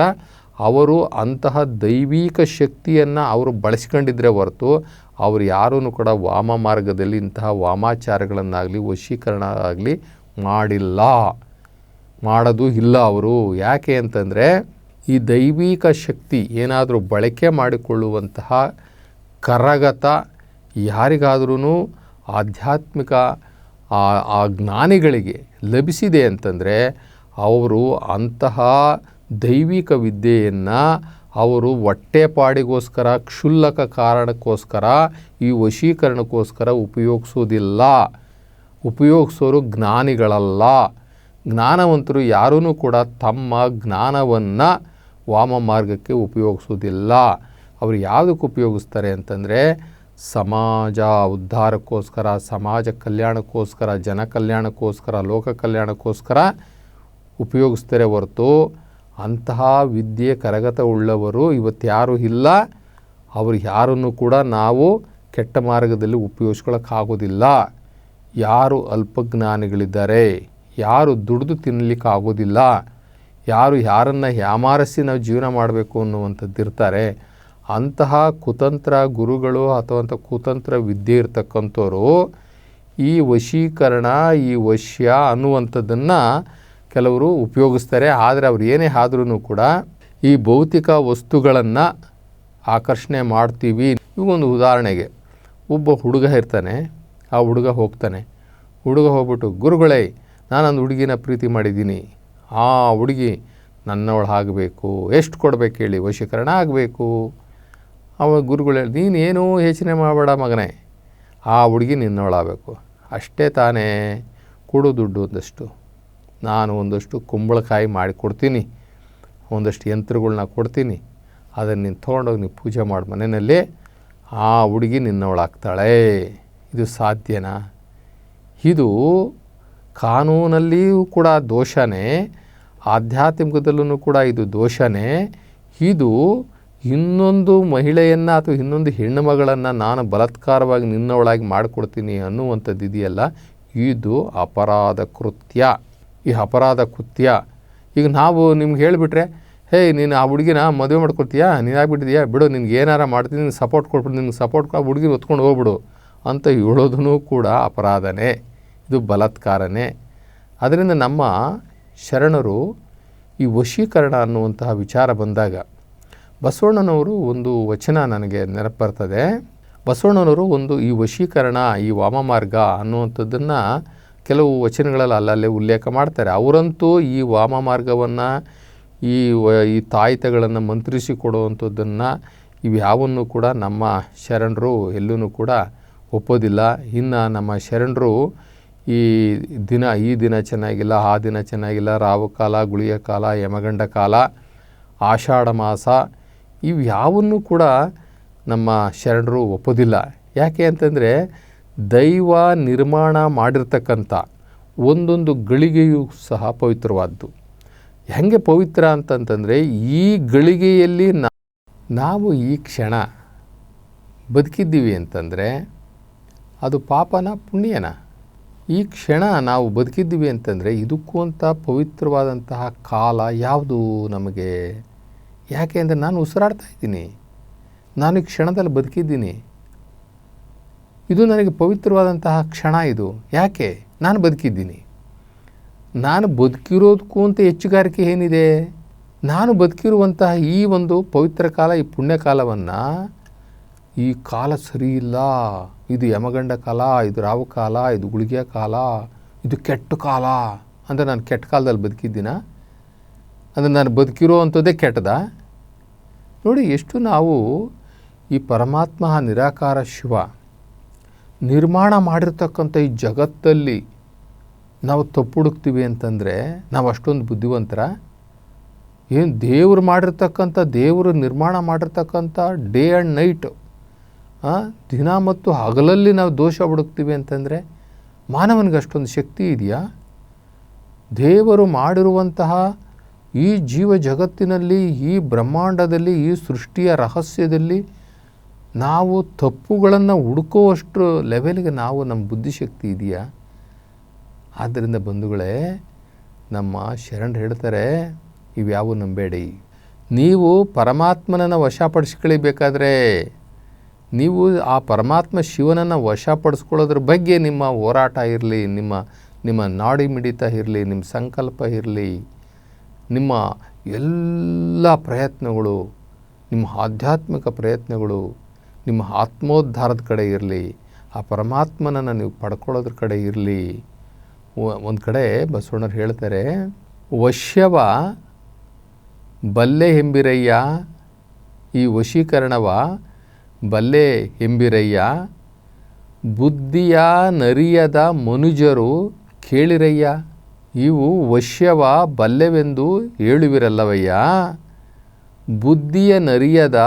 ಅವರು ಅಂತಹ ದೈವಿಕ ಶಕ್ತಿಯನ್ನು ಅವರು ಬಳಸ್ಕೊಂಡಿದ್ರೆ ಹೊರತು ಅವರು ಯಾರೂ ಕೂಡ ವಾಮ ಮಾರ್ಗದಲ್ಲಿ ಇಂತಹ ವಾಮಾಚಾರಗಳನ್ನಾಗಲಿ ವಶೀಕರಣ ಆಗಲಿ ಮಾಡಿಲ್ಲ. ಮಾಡೋದು ಇಲ್ಲ ಅವರು. ಯಾಕೆ ಅಂತಂದರೆ ಈ ದೈವಿಕ ಶಕ್ತಿ ಏನಾದರೂ ಬಳಕೆ ಮಾಡಿಕೊಳ್ಳುವಂತಹ ಕರಗತ ಯಾರಿಗಾದ್ರೂ ಆಧ್ಯಾತ್ಮಿಕ ಆ ಜ್ಞಾನಿಗಳಿಗೆ ಲಭಿಸಿದೆ ಅಂತಂದರೆ ಅವರು ಅಂತಹ ದೈವಿಕ ವಿದ್ಯೆಯನ್ನು ಅವರು ಹೊಟ್ಟೆಪಾಡಿಗೋಸ್ಕರ ಕ್ಷುಲ್ಲಕ ಕಾರಣಕ್ಕೋಸ್ಕರ ಈ ವಶೀಕರಣಕ್ಕೋಸ್ಕರ ಉಪಯೋಗಿಸೋರು ಜ್ಞಾನಿಗಳಲ್ಲ. ಜ್ಞಾನವಂತರು ಯಾರೂ ಕೂಡ ತಮ್ಮ ಜ್ಞಾನವನ್ನು ವಾಮ ಮಾರ್ಗಕ್ಕೆ ಉಪಯೋಗಿಸೋದಿಲ್ಲ. ಅವರು ಯಾವುದಕ್ಕೆ ಉಪಯೋಗಿಸ್ತಾರೆ ಅಂತಂದರೆ ಸಮಾಜ ಉದ್ಧಾರಕ್ಕೋಸ್ಕರ, ಸಮಾಜ ಕಲ್ಯಾಣಕ್ಕೋಸ್ಕರ, ಜನ ಕಲ್ಯಾಣಕ್ಕೋಸ್ಕರ, ಲೋಕ ಕಲ್ಯಾಣಕ್ಕೋಸ್ಕರ ಉಪಯೋಗಿಸ್ತಾರೆ ಹೊರತು ಅಂತಹ ವಿದ್ಯೆ ಕರಗತ ಉಳ್ಳವರು ಇವತ್ತು ಯಾರೂ ಇಲ್ಲ. ಅವರು ಯಾರನ್ನು ಕೂಡ ನಾವು ಕೆಟ್ಟ ಮಾರ್ಗದಲ್ಲಿ ಉಪಯೋಗಿಸ್ಕೊಳ್ಳೋಕ್ಕಾಗೋದಿಲ್ಲ. ಯಾರು ಅಲ್ಪಜ್ಞಾನಿಗಳಿದ್ದಾರೆ, ಯಾರು ದುಡಿದು ತಿನ್ನಲಿಕ್ಕಾಗೋದಿಲ್ಲ, ಯಾರು ಯಾರನ್ನು ಯಾಮಾರಿಸಿ ನಾವು ಜೀವನ ಮಾಡಬೇಕು ಅನ್ನುವಂಥದ್ದು ಇರ್ತಾರೆ, ಅಂತಹ ಕುತಂತ್ರ ಗುರುಗಳು ಅಥವಾ ಅಂಥ ಕುತಂತ್ರ ವಿದ್ಯೆ ಇರ್ತಕ್ಕಂಥವ್ರು ಈ ವಶೀಕರಣ, ಈ ವಶ್ಯ ಅನ್ನುವಂಥದ್ದನ್ನು ಕೆಲವರು ಉಪಯೋಗಿಸ್ತಾರೆ. ಆದರೆ ಅವ್ರು ಏನೇ ಆದ್ರೂ ಕೂಡ ಈ ಭೌತಿಕ ವಸ್ತುಗಳನ್ನು ಆಕರ್ಷಣೆ ಮಾಡ್ತೀವಿ. ಇವಾಗೊಂದು ಉದಾಹರಣೆಗೆ ಒಬ್ಬ ಹುಡುಗ ಇರ್ತಾನೆ, ಆ ಹುಡುಗ ಹೋಗ್ಬಿಟ್ಟು ಗುರುಗಳೇ ನಾನೊಂದು ಹುಡುಗಿನ ಪ್ರೀತಿ ಮಾಡಿದ್ದೀನಿ, ಆ ಹುಡುಗಿ ನನ್ನವಳು ಆಗಬೇಕು, ಎಷ್ಟು ಕೊಡಬೇಕು ಹೇಳಿ, ವಶೀಕರಣ ಆಗಬೇಕು. ಅವಾಗ ಗುರುಗಳು ಹೇಳಿ ನೀನೇನೂ ಯೋಚನೆ ಮಾಡಬೇಡ ಮಗನೇ, ಆ ಹುಡುಗಿ ನಿನ್ನವಳಾಗಬೇಕು ಅಷ್ಟೇ ತಾನೇ, ಕೊಡು ದುಡ್ಡು ಒಂದಷ್ಟು, ನಾನು ಒಂದಷ್ಟು ಕುಂಬಳಕಾಯಿ ಮಾಡಿಕೊಡ್ತೀನಿ, ಒಂದಷ್ಟು ಯಂತ್ರಗಳನ್ನ ಕೊಡ್ತೀನಿ, ಅದನ್ನು ನೀನು ತೊಗೊಂಡೋಗಿ ನೀವು ಪೂಜೆ ಮಾಡಿ ಮನೆಯಲ್ಲಿ, ಆ ಹುಡುಗಿ ನಿನ್ನವಳಾಗ್ತಾಳೆ. ಇದು ಸಾಧ್ಯನಾ? ಇದು ಕಾನೂನಲ್ಲಿಯೂ ಕೂಡ ದೋಷನೇ, ಆಧ್ಯಾತ್ಮಿಕದಲ್ಲೂ ಕೂಡ ಇದು ದೋಷನೇ. ಇದು ಇನ್ನೊಂದು ಮಹಿಳೆಯನ್ನು ಅಥವಾ ಇನ್ನೊಂದು ಹೆಣ್ಣು ಮಗಳನ್ನು ನಾನು ಬಲಾತ್ಕಾರವಾಗಿ ನಿನ್ನವಳಾಗಿ ಮಾಡಿಕೊಡ್ತೀನಿ ಅನ್ನುವಂಥದ್ದು ಇದೆಯಲ್ಲ, ಇದು ಅಪರಾಧ ಕೃತ್ಯ. ಈ ಅಪರಾಧ ಕೃತ್ಯ ಈಗ ನಾವು ನಿಮ್ಗೆ ಹೇಳಿಬಿಟ್ರೆ, ಹೇ ನೀನು ಆ ಹುಡುಗಿನ ಮದುವೆ ಮಾಡ್ಕೊಳ್ತೀಯಾ, ನೀನಾಗ್ಬಿಟ್ಟಿದೆಯಾ, ಬಿಡು ನಿನ್ಗೆ ಏನಾರ ಮಾಡ್ತೀನಿ, ನಿನ್ಗೆ ಸಪೋರ್ಟ್ ಕೊಟ್ಬಿಡು, ನಿನ್ಗೆ ಸಪೋರ್ಟ್ ಹುಡುಗಿನ ಹೊತ್ಕೊಂಡು ಹೋಗ್ಬಿಡು ಅಂತ ಹೇಳೋದೂ ಕೂಡ ಅಪರಾಧನೇ, ಇದು ಬಲಾತ್ಕಾರನೇ. ಅದರಿಂದ ನಮ್ಮ ಶರಣರು ಈ ವಶೀಕರಣ ಅನ್ನುವಂತಹ ವಿಚಾರ ಬಂದಾಗ ಬಸವಣ್ಣನವರು ಒಂದು ವಚನ ನನಗೆ ನೆನಪು ಬರ್ತದೆ. ಬಸವಣ್ಣನವರು ಈ ವಶೀಕರಣ, ಈ ವಾಮಮಾರ್ಗ ಅನ್ನುವಂಥದ್ದನ್ನು ಕೆಲವು ವಚನಗಳಲ್ಲಿ ಅಲ್ಲಲ್ಲೇ ಉಲ್ಲೇಖ ಮಾಡ್ತಾರೆ. ಅವರಂತೂ ಈ ವಾಮಮಾರ್ಗವನ್ನು, ಈ ತಾಯಿತಗಳನ್ನು ಮಂತ್ರಿಸಿ ಕೊಡುವಂಥದ್ದನ್ನು ಇವ್ಯಾವನ್ನು ಕೂಡ ನಮ್ಮ ಶರಣರು ಎಲ್ಲೂ ಕೂಡ ಒಪ್ಪೋದಿಲ್ಲ. ಇನ್ನು ನಮ್ಮ ಶರಣರು ಈ ದಿನ ಚೆನ್ನಾಗಿಲ್ಲ, ಆ ದಿನ ಚೆನ್ನಾಗಿಲ್ಲ, ರಾವು ಕಾಲ, ಗುಳಿಯ ಕಾಲ, ಯಮಗಂಡ ಕಾಲ, ಆಷಾಢ ಮಾಸ, ಇವು ಯಾವನ್ನೂ ಕೂಡ ನಮ್ಮ ಶರಣರು ಒಪ್ಪೋದಿಲ್ಲ. ಯಾಕೆ ಅಂತಂದರೆ ದೈವ ನಿರ್ಮಾಣ ಮಾಡಿರ್ತಕ್ಕಂಥ ಒಂದೊಂದು ಗಳಿಗೆಯೂ ಸಹ ಪವಿತ್ರವಾದ್ದು. ಹೆಂಗೆ ಪವಿತ್ರ ಅಂತಂತಂದರೆ ಈ ಗಳಿಗೆಯಲ್ಲಿ ನಾವು ಈ ಕ್ಷಣ ಬದುಕಿದ್ದೀವಿ ಅಂತಂದರೆ ಅದು ಪಾಪನ ಪುಣ್ಯನ? ಈ ಕ್ಷಣ ನಾವು ಬದುಕಿದ್ದೀವಿ ಅಂತಂದರೆ ಇದಕ್ಕೂ ಅಂತ ಪವಿತ್ರವಾದಂತಹ ಕಾಲ ಯಾವುದು ನಮಗೆ? ಯಾಕೆ ಅಂದರೆ ನಾನು ಉಸಿರಾಡ್ತಾ ಇದ್ದೀನಿ, ನಾನು ಈ ಕ್ಷಣದಲ್ಲಿ ಬದುಕಿದ್ದೀನಿ, ಇದು ನನಗೆ ಪವಿತ್ರವಾದಂತಹ ಕ್ಷಣ. ಇದು ಯಾಕೆ ನಾನು ಬದುಕಿದ್ದೀನಿ? ನಾನು ಬದುಕಿರೋದಕ್ಕೂ ಅಂತ ಹೆಚ್ಚುಗಾರಿಕೆ ಏನಿದೆ? ನಾನು ಬದುಕಿರುವಂತಹ ಈ ಒಂದು ಪವಿತ್ರ ಕಾಲ, ಈ ಪುಣ್ಯಕಾಲವನ್ನು, ಈ ಕಾಲ ಸರಿ ಇಲ್ಲ, ಇದು ಯಮಗಂಡ ಕಾಲ, ಇದು ರಾವು ಕಾಲ, ಇದು ಗುಳಿಗೆಯ ಕಾಲ, ಇದು ಕೆಟ್ಟ ಕಾಲ ಅಂದರೆ ನಾನು ಕೆಟ್ಟ ಕಾಲದಲ್ಲಿ ಬದುಕಿದ್ದೀನ? ಅಂದರೆ ನಾನು ಬದುಕಿರೋ ಅಂಥದ್ದೇ ಕೆಟ್ಟದ? ನೋಡಿ, ಎಷ್ಟು ನಾವು ಈ ಪರಮಾತ್ಮ ನಿರಾಕಾರ ಶಿವ ನಿರ್ಮಾಣ ಮಾಡಿರ್ತಕ್ಕಂಥ ಈ ಜಗತ್ತಲ್ಲಿ ನಾವು ತಪ್ಪು ಹುಡುಕ್ತೀವಿ ಅಂತಂದರೆ ನಾವು ಅಷ್ಟೊಂದು ಬುದ್ಧಿವಂತರ? ಏನು ದೇವರು ಮಾಡಿರ್ತಕ್ಕಂಥ, ದೇವರು ನಿರ್ಮಾಣ ಮಾಡಿರ್ತಕ್ಕಂಥ ಡೇ ಆ್ಯಂಡ್ ನೈಟು, ದಿನ ಮತ್ತು ಹಗಲಲ್ಲಿ ನಾವು ದೋಷ ಹುಡುಕ್ತೀವಿ ಅಂತಂದರೆ ಮಾನವನಿಗೆ ಅಷ್ಟೊಂದು ಶಕ್ತಿ ಇದೆಯಾ? ದೇವರು ಮಾಡಿರುವಂತಹ ಈ ಜೀವ ಜಗತ್ತಿನಲ್ಲಿ, ಈ ಬ್ರಹ್ಮಾಂಡದಲ್ಲಿ, ಈ ಸೃಷ್ಟಿಯ ರಹಸ್ಯದಲ್ಲಿ ನಾವು ತಪ್ಪುಗಳನ್ನು ಹುಡುಕುವಷ್ಟು ಲೆವೆಲ್ಗೆ ನಮ್ಮ ಬುದ್ಧಿಶಕ್ತಿ ಇದೆಯಾ? ಆದ್ದರಿಂದ ಬಂಧುಗಳೇ, ನಮ್ಮ ಶರಣರು ಹೇಳ್ತಾರೆ, ಇವ್ಯಾವು ನಂಬೇಡಿ. ನೀವು ಪರಮಾತ್ಮನನ್ನು ವಶಪಡಿಸ್ಕೊಳ್ಬೇಕಾದ್ರೆ, ನೀವು ಆ ಪರಮಾತ್ಮ ಶಿವನನ್ನು ವಶಪಡಿಸ್ಕೊಳ್ಳೋದ್ರ ಬಗ್ಗೆ ನಿಮ್ಮ ಹೋರಾಟ ಇರಲಿ, ನಿಮ್ಮ ನಿಮ್ಮ ನಾಡಿ ಮಿಡಿತ ಇರಲಿ, ನಿಮ್ಮ ಸಂಕಲ್ಪ ಇರಲಿ, ನಿಮ್ಮ ಎಲ್ಲ ಪ್ರಯತ್ನಗಳು, ನಿಮ್ಮ ಆಧ್ಯಾತ್ಮಿಕ ಪ್ರಯತ್ನಗಳು ನಿಮ್ಮ ಆತ್ಮೋದ್ಧಾರದ ಕಡೆ ಇರಲಿ, ಆ ಪರಮಾತ್ಮನನ್ನು ನೀವು ಪಡ್ಕೊಳ್ಳೋದ್ರ ಕಡೆ ಇರಲಿ. ಒಂದು ಕಡೆ ಬಸವಣ್ಣರು ಹೇಳ್ತಾರೆ, ವಶ್ಯವ ಬಲ್ಲೆ ಎಂಬಿರಯ್ಯ, ಈ ವಶೀಕರಣವ ಬಲ್ಲೆ ಎಂಬಿರಯ್ಯ, ಬುದ್ಧಿಯ ನರಿಯದ ಮನುಜರು ಕೇಳಿರಯ್ಯ. ಇವು ವಶ್ಯವ ಬಲ್ಲೆವೆಂದು ಹೇಳುವಿರಲ್ಲವಯ್ಯ, ಬುದ್ಧಿಯ ನರಿಯದ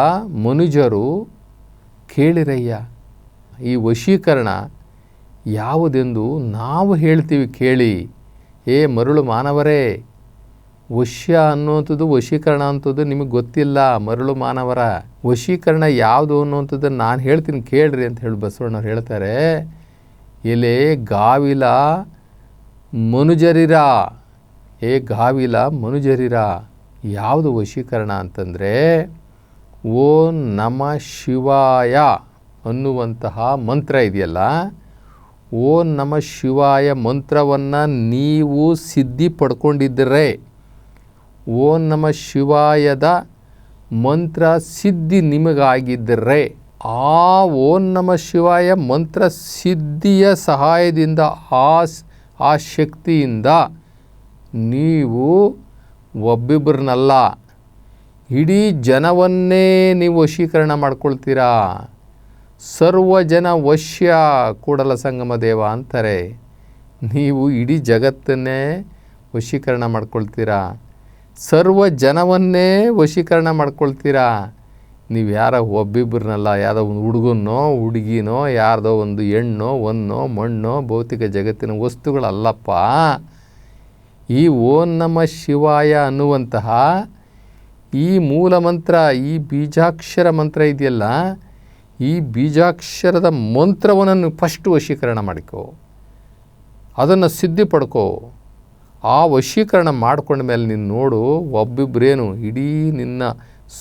ಮನುಜರು ಕೇಳಿರಯ್ಯ. ಈ ವಶೀಕರಣ ಯಾವುದೆಂದು ನಾವು ಹೇಳ್ತೀವಿ ಕೇಳಿ. ಏ ಮರುಳು ಮಾನವರೇ, ವಶ್ಯ ಅನ್ನುವಂಥದ್ದು ವಶೀಕರಣ ಅಂಥದ್ದು ನಿಮಗೆ ಗೊತ್ತಿಲ್ಲ. ಮರುಳು ಮಾನವರ, ವಶೀಕರಣ ಯಾವುದು ಅನ್ನುವಂಥದ್ದನ್ನು ನಾನು ಹೇಳ್ತೀನಿ ಕೇಳ್ರಿ ಅಂತ ಹೇಳಿ ಬಸವಣ್ಣವ್ರು ಹೇಳ್ತಾರೆ. ಎಲೆ ಗಾವಿಲ ಮನುಜರಿರ, ಏ ಗಾವಿಲ ಮನುಜರಿರ. ಯಾವುದು ವಶೀಕರಣ ಅಂತಂದರೆ, ಓ ನಮ ಶಿವಾಯ ಅನ್ನುವಂತಹ ಮಂತ್ರ ಇದೆಯಲ್ಲ, ಓ ನಮ ಶಿವಾಯ ಮಂತ್ರವನ್ನು ನೀವು ಸಿದ್ಧಿ ಪಡ್ಕೊಂಡಿದ್ದರೆ, ಓ ನಮ ಶಿವಾಯದ ಮಂತ್ರ ಸಿದ್ಧಿ ನಿಮಗಾಗಿದ್ದರೆ, ಆ ಓಂ ನಮ ಶಿವಾಯ ಮಂತ್ರ ಸಿದ್ಧಿಯ ಸಹಾಯದಿಂದ ಆ ಶಕ್ತಿಯಿಂದ ನೀವು ಒಬ್ಬಿಬ್ಬರನ್ನಲ್ಲ, ಇಡೀ ಜನವನ್ನೇ ನೀವು ವಶೀಕರಣ ಮಾಡ್ಕೊಳ್ತೀರಾ. ಸರ್ವಜನ ವಶ್ಯ ಕೂಡಲ ಸಂಗಮ ದೇವ ಅಂತಾರೆ. ನೀವು ಇಡೀ ಜಗತ್ತನ್ನೇ ವಶೀಕರಣ ಮಾಡ್ಕೊಳ್ತೀರಾ, ಸರ್ವ ಜನವನ್ನೇ ವಶೀಕರಣ ಮಾಡ್ಕೊಳ್ತೀರಾ. ನೀವು ಯಾರೋ ಒಬ್ಬಿಬ್ಬರನ್ನಲ್ಲ, ಯಾವುದೋ ಒಂದು ಹುಡುಗನೋ ಹುಡುಗಿನೋ, ಯಾರ್ದೋ ಒಂದು ಹೆಣ್ಣೋ ಒಂದೋ ಮಣ್ಣೋ ಭೌತಿಕ ಜಗತ್ತಿನ ವಸ್ತುಗಳಲ್ಲಪ್ಪ. ಈ ಓಂ ನಮ ಶಿವಾಯ ಅನ್ನುವಂತಹ ಈ ಮೂಲ ಮಂತ್ರ, ಈ ಬೀಜಾಕ್ಷರ ಮಂತ್ರ ಇದೆಯಲ್ಲ, ಈ ಬೀಜಾಕ್ಷರದ ಮಂತ್ರವನ್ನು ಫಸ್ಟ್ ವಶೀಕರಣ ಮಾಡಿಕೋ, ಅದನ್ನು ಸಿದ್ಧಿ ಪಡ್ಕೋ. ಆ ವಶೀಕರಣ ಮಾಡ್ಕೊಂಡ ಮೇಲೆ ನೀನು ನೋಡು, ಒಬ್ಬಿಬ್ಬರೇನು ಇಡೀ ನಿನ್ನ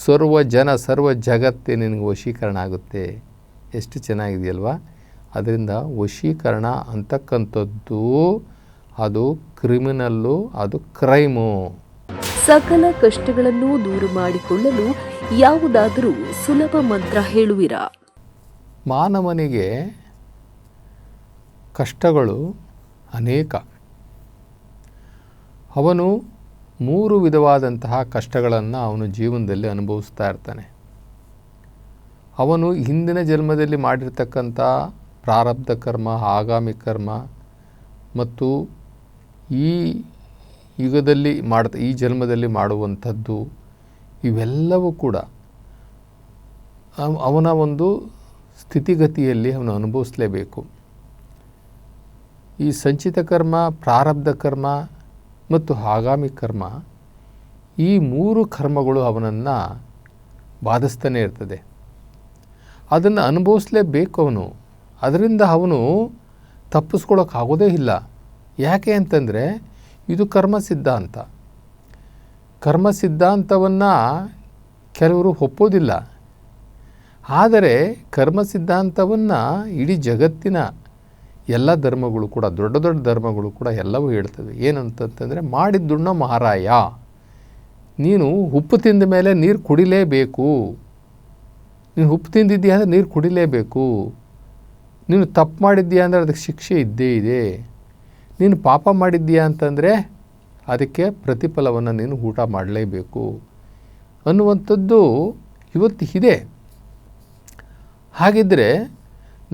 ಸರ್ವ ಜನ ಸರ್ವ ಜಗತ್ತೇ ನಿನಗೆ ವಶೀಕರಣ ಆಗುತ್ತೆ. ಎಷ್ಟು ಚೆನ್ನಾಗಿದೆಯಲ್ವಾ. ಅದರಿಂದ ವಶೀಕರಣ ಅಂತಕ್ಕಂಥದ್ದು ಅದು ಕ್ರಿಮಿನಲ್ಲು, ಅದು ಕ್ರೈಮು. ಸಕಲ ಕಷ್ಟಗಳನ್ನು ದೂರ ಮಾಡಿಕೊಳ್ಳಲು ಯಾವುದಾದರೂ ಸುಲಭ ಮಂತ್ರ ಹೇಳುವಿರಾ? ಮಾನವನಿಗೆ ಕಷ್ಟಗಳು ಅನೇಕ. ಅವನು 3 ವಿಧವಾದಂತಹ ಕಷ್ಟಗಳನ್ನು ಅವನು ಜೀವನದಲ್ಲಿ ಅನುಭವಿಸ್ತಾ ಇರ್ತಾನೆ. ಅವನು ಹಿಂದಿನ ಜನ್ಮದಲ್ಲಿ ಮಾಡಿರ್ತಕ್ಕಂಥ ಪ್ರಾರಬ್ಧ ಕರ್ಮ, ಆಗಾಮಿ ಕರ್ಮ ಮತ್ತು ಈ ಯುಗದಲ್ಲಿ ಈ ಜನ್ಮದಲ್ಲಿ ಮಾಡುವಂಥದ್ದು, ಇವೆಲ್ಲವೂ ಕೂಡ ಅವನ ಒಂದು ಸ್ಥಿತಿಗತಿಯಲ್ಲಿ ಅವನು ಅನುಭವಿಸಲೇಬೇಕು. ಈ ಸಂಚಿತ ಕರ್ಮ, ಪ್ರಾರಬ್ಧ ಕರ್ಮ ಮತ್ತು ಆಗಾಮಿ ಕರ್ಮ, ಈ 3 ಕರ್ಮಗಳು ಅವನನ್ನು ಬಾಧಿಸ್ತಾನೆ ಇರ್ತದೆ. ಅದನ್ನು ಅನುಭವಿಸಲೇಬೇಕು ಅವನು. ಅದರಿಂದ ಅವನು ತಪ್ಪಿಸ್ಕೊಳ್ಳೋಕ್ಕಾಗೋದೇ ಇಲ್ಲ. ಯಾಕೆ ಅಂತಂದರೆ ಇದು ಕರ್ಮ ಸಿದ್ಧಾಂತ. ಕರ್ಮ ಸಿದ್ಧಾಂತವನ್ನು ಕೆಲವರು ಒಪ್ಪೋದಿಲ್ಲ. ಆದರೆ ಕರ್ಮ ಸಿದ್ಧಾಂತವನ್ನು ಇಡೀ ಜಗತ್ತಿನ ಎಲ್ಲ ಧರ್ಮಗಳು ಕೂಡ, ದೊಡ್ಡ ದೊಡ್ಡ ಧರ್ಮಗಳು ಕೂಡ ಎಲ್ಲವೂ ಹೇಳ್ತವೆ. ಏನಂತಂದರೆ, ಮಾಡಿದ್ದುಣ್ಣೋ ಮಹಾರಾಯ, ನೀನು ಉಪ್ಪು ತಿಂದ ಮೇಲೆ ನೀರು ಕುಡಿಲೇಬೇಕು. ನೀನು ಉಪ್ಪು ತಿಂದಿದ್ದೀಯ ಅಂದರೆ ನೀರು ಕುಡಿಲೇಬೇಕು. ನೀನು ತಪ್ಪು ಮಾಡಿದ್ದೀಯ ಅಂದರೆ ಅದಕ್ಕೆ ಶಿಕ್ಷೆ ಇದ್ದೇ ಇದೆ. ನೀನು ಪಾಪ ಮಾಡಿದ್ದೀಯಾ ಅಂತಂದರೆ ಅದಕ್ಕೆ ಪ್ರತಿಫಲವನ್ನು ನೀನು ಊಟ ಮಾಡಲೇಬೇಕು ಅನ್ನುವಂಥದ್ದು ಇವತ್ತು ಇದೆ. ಹಾಗಿದ್ದರೆ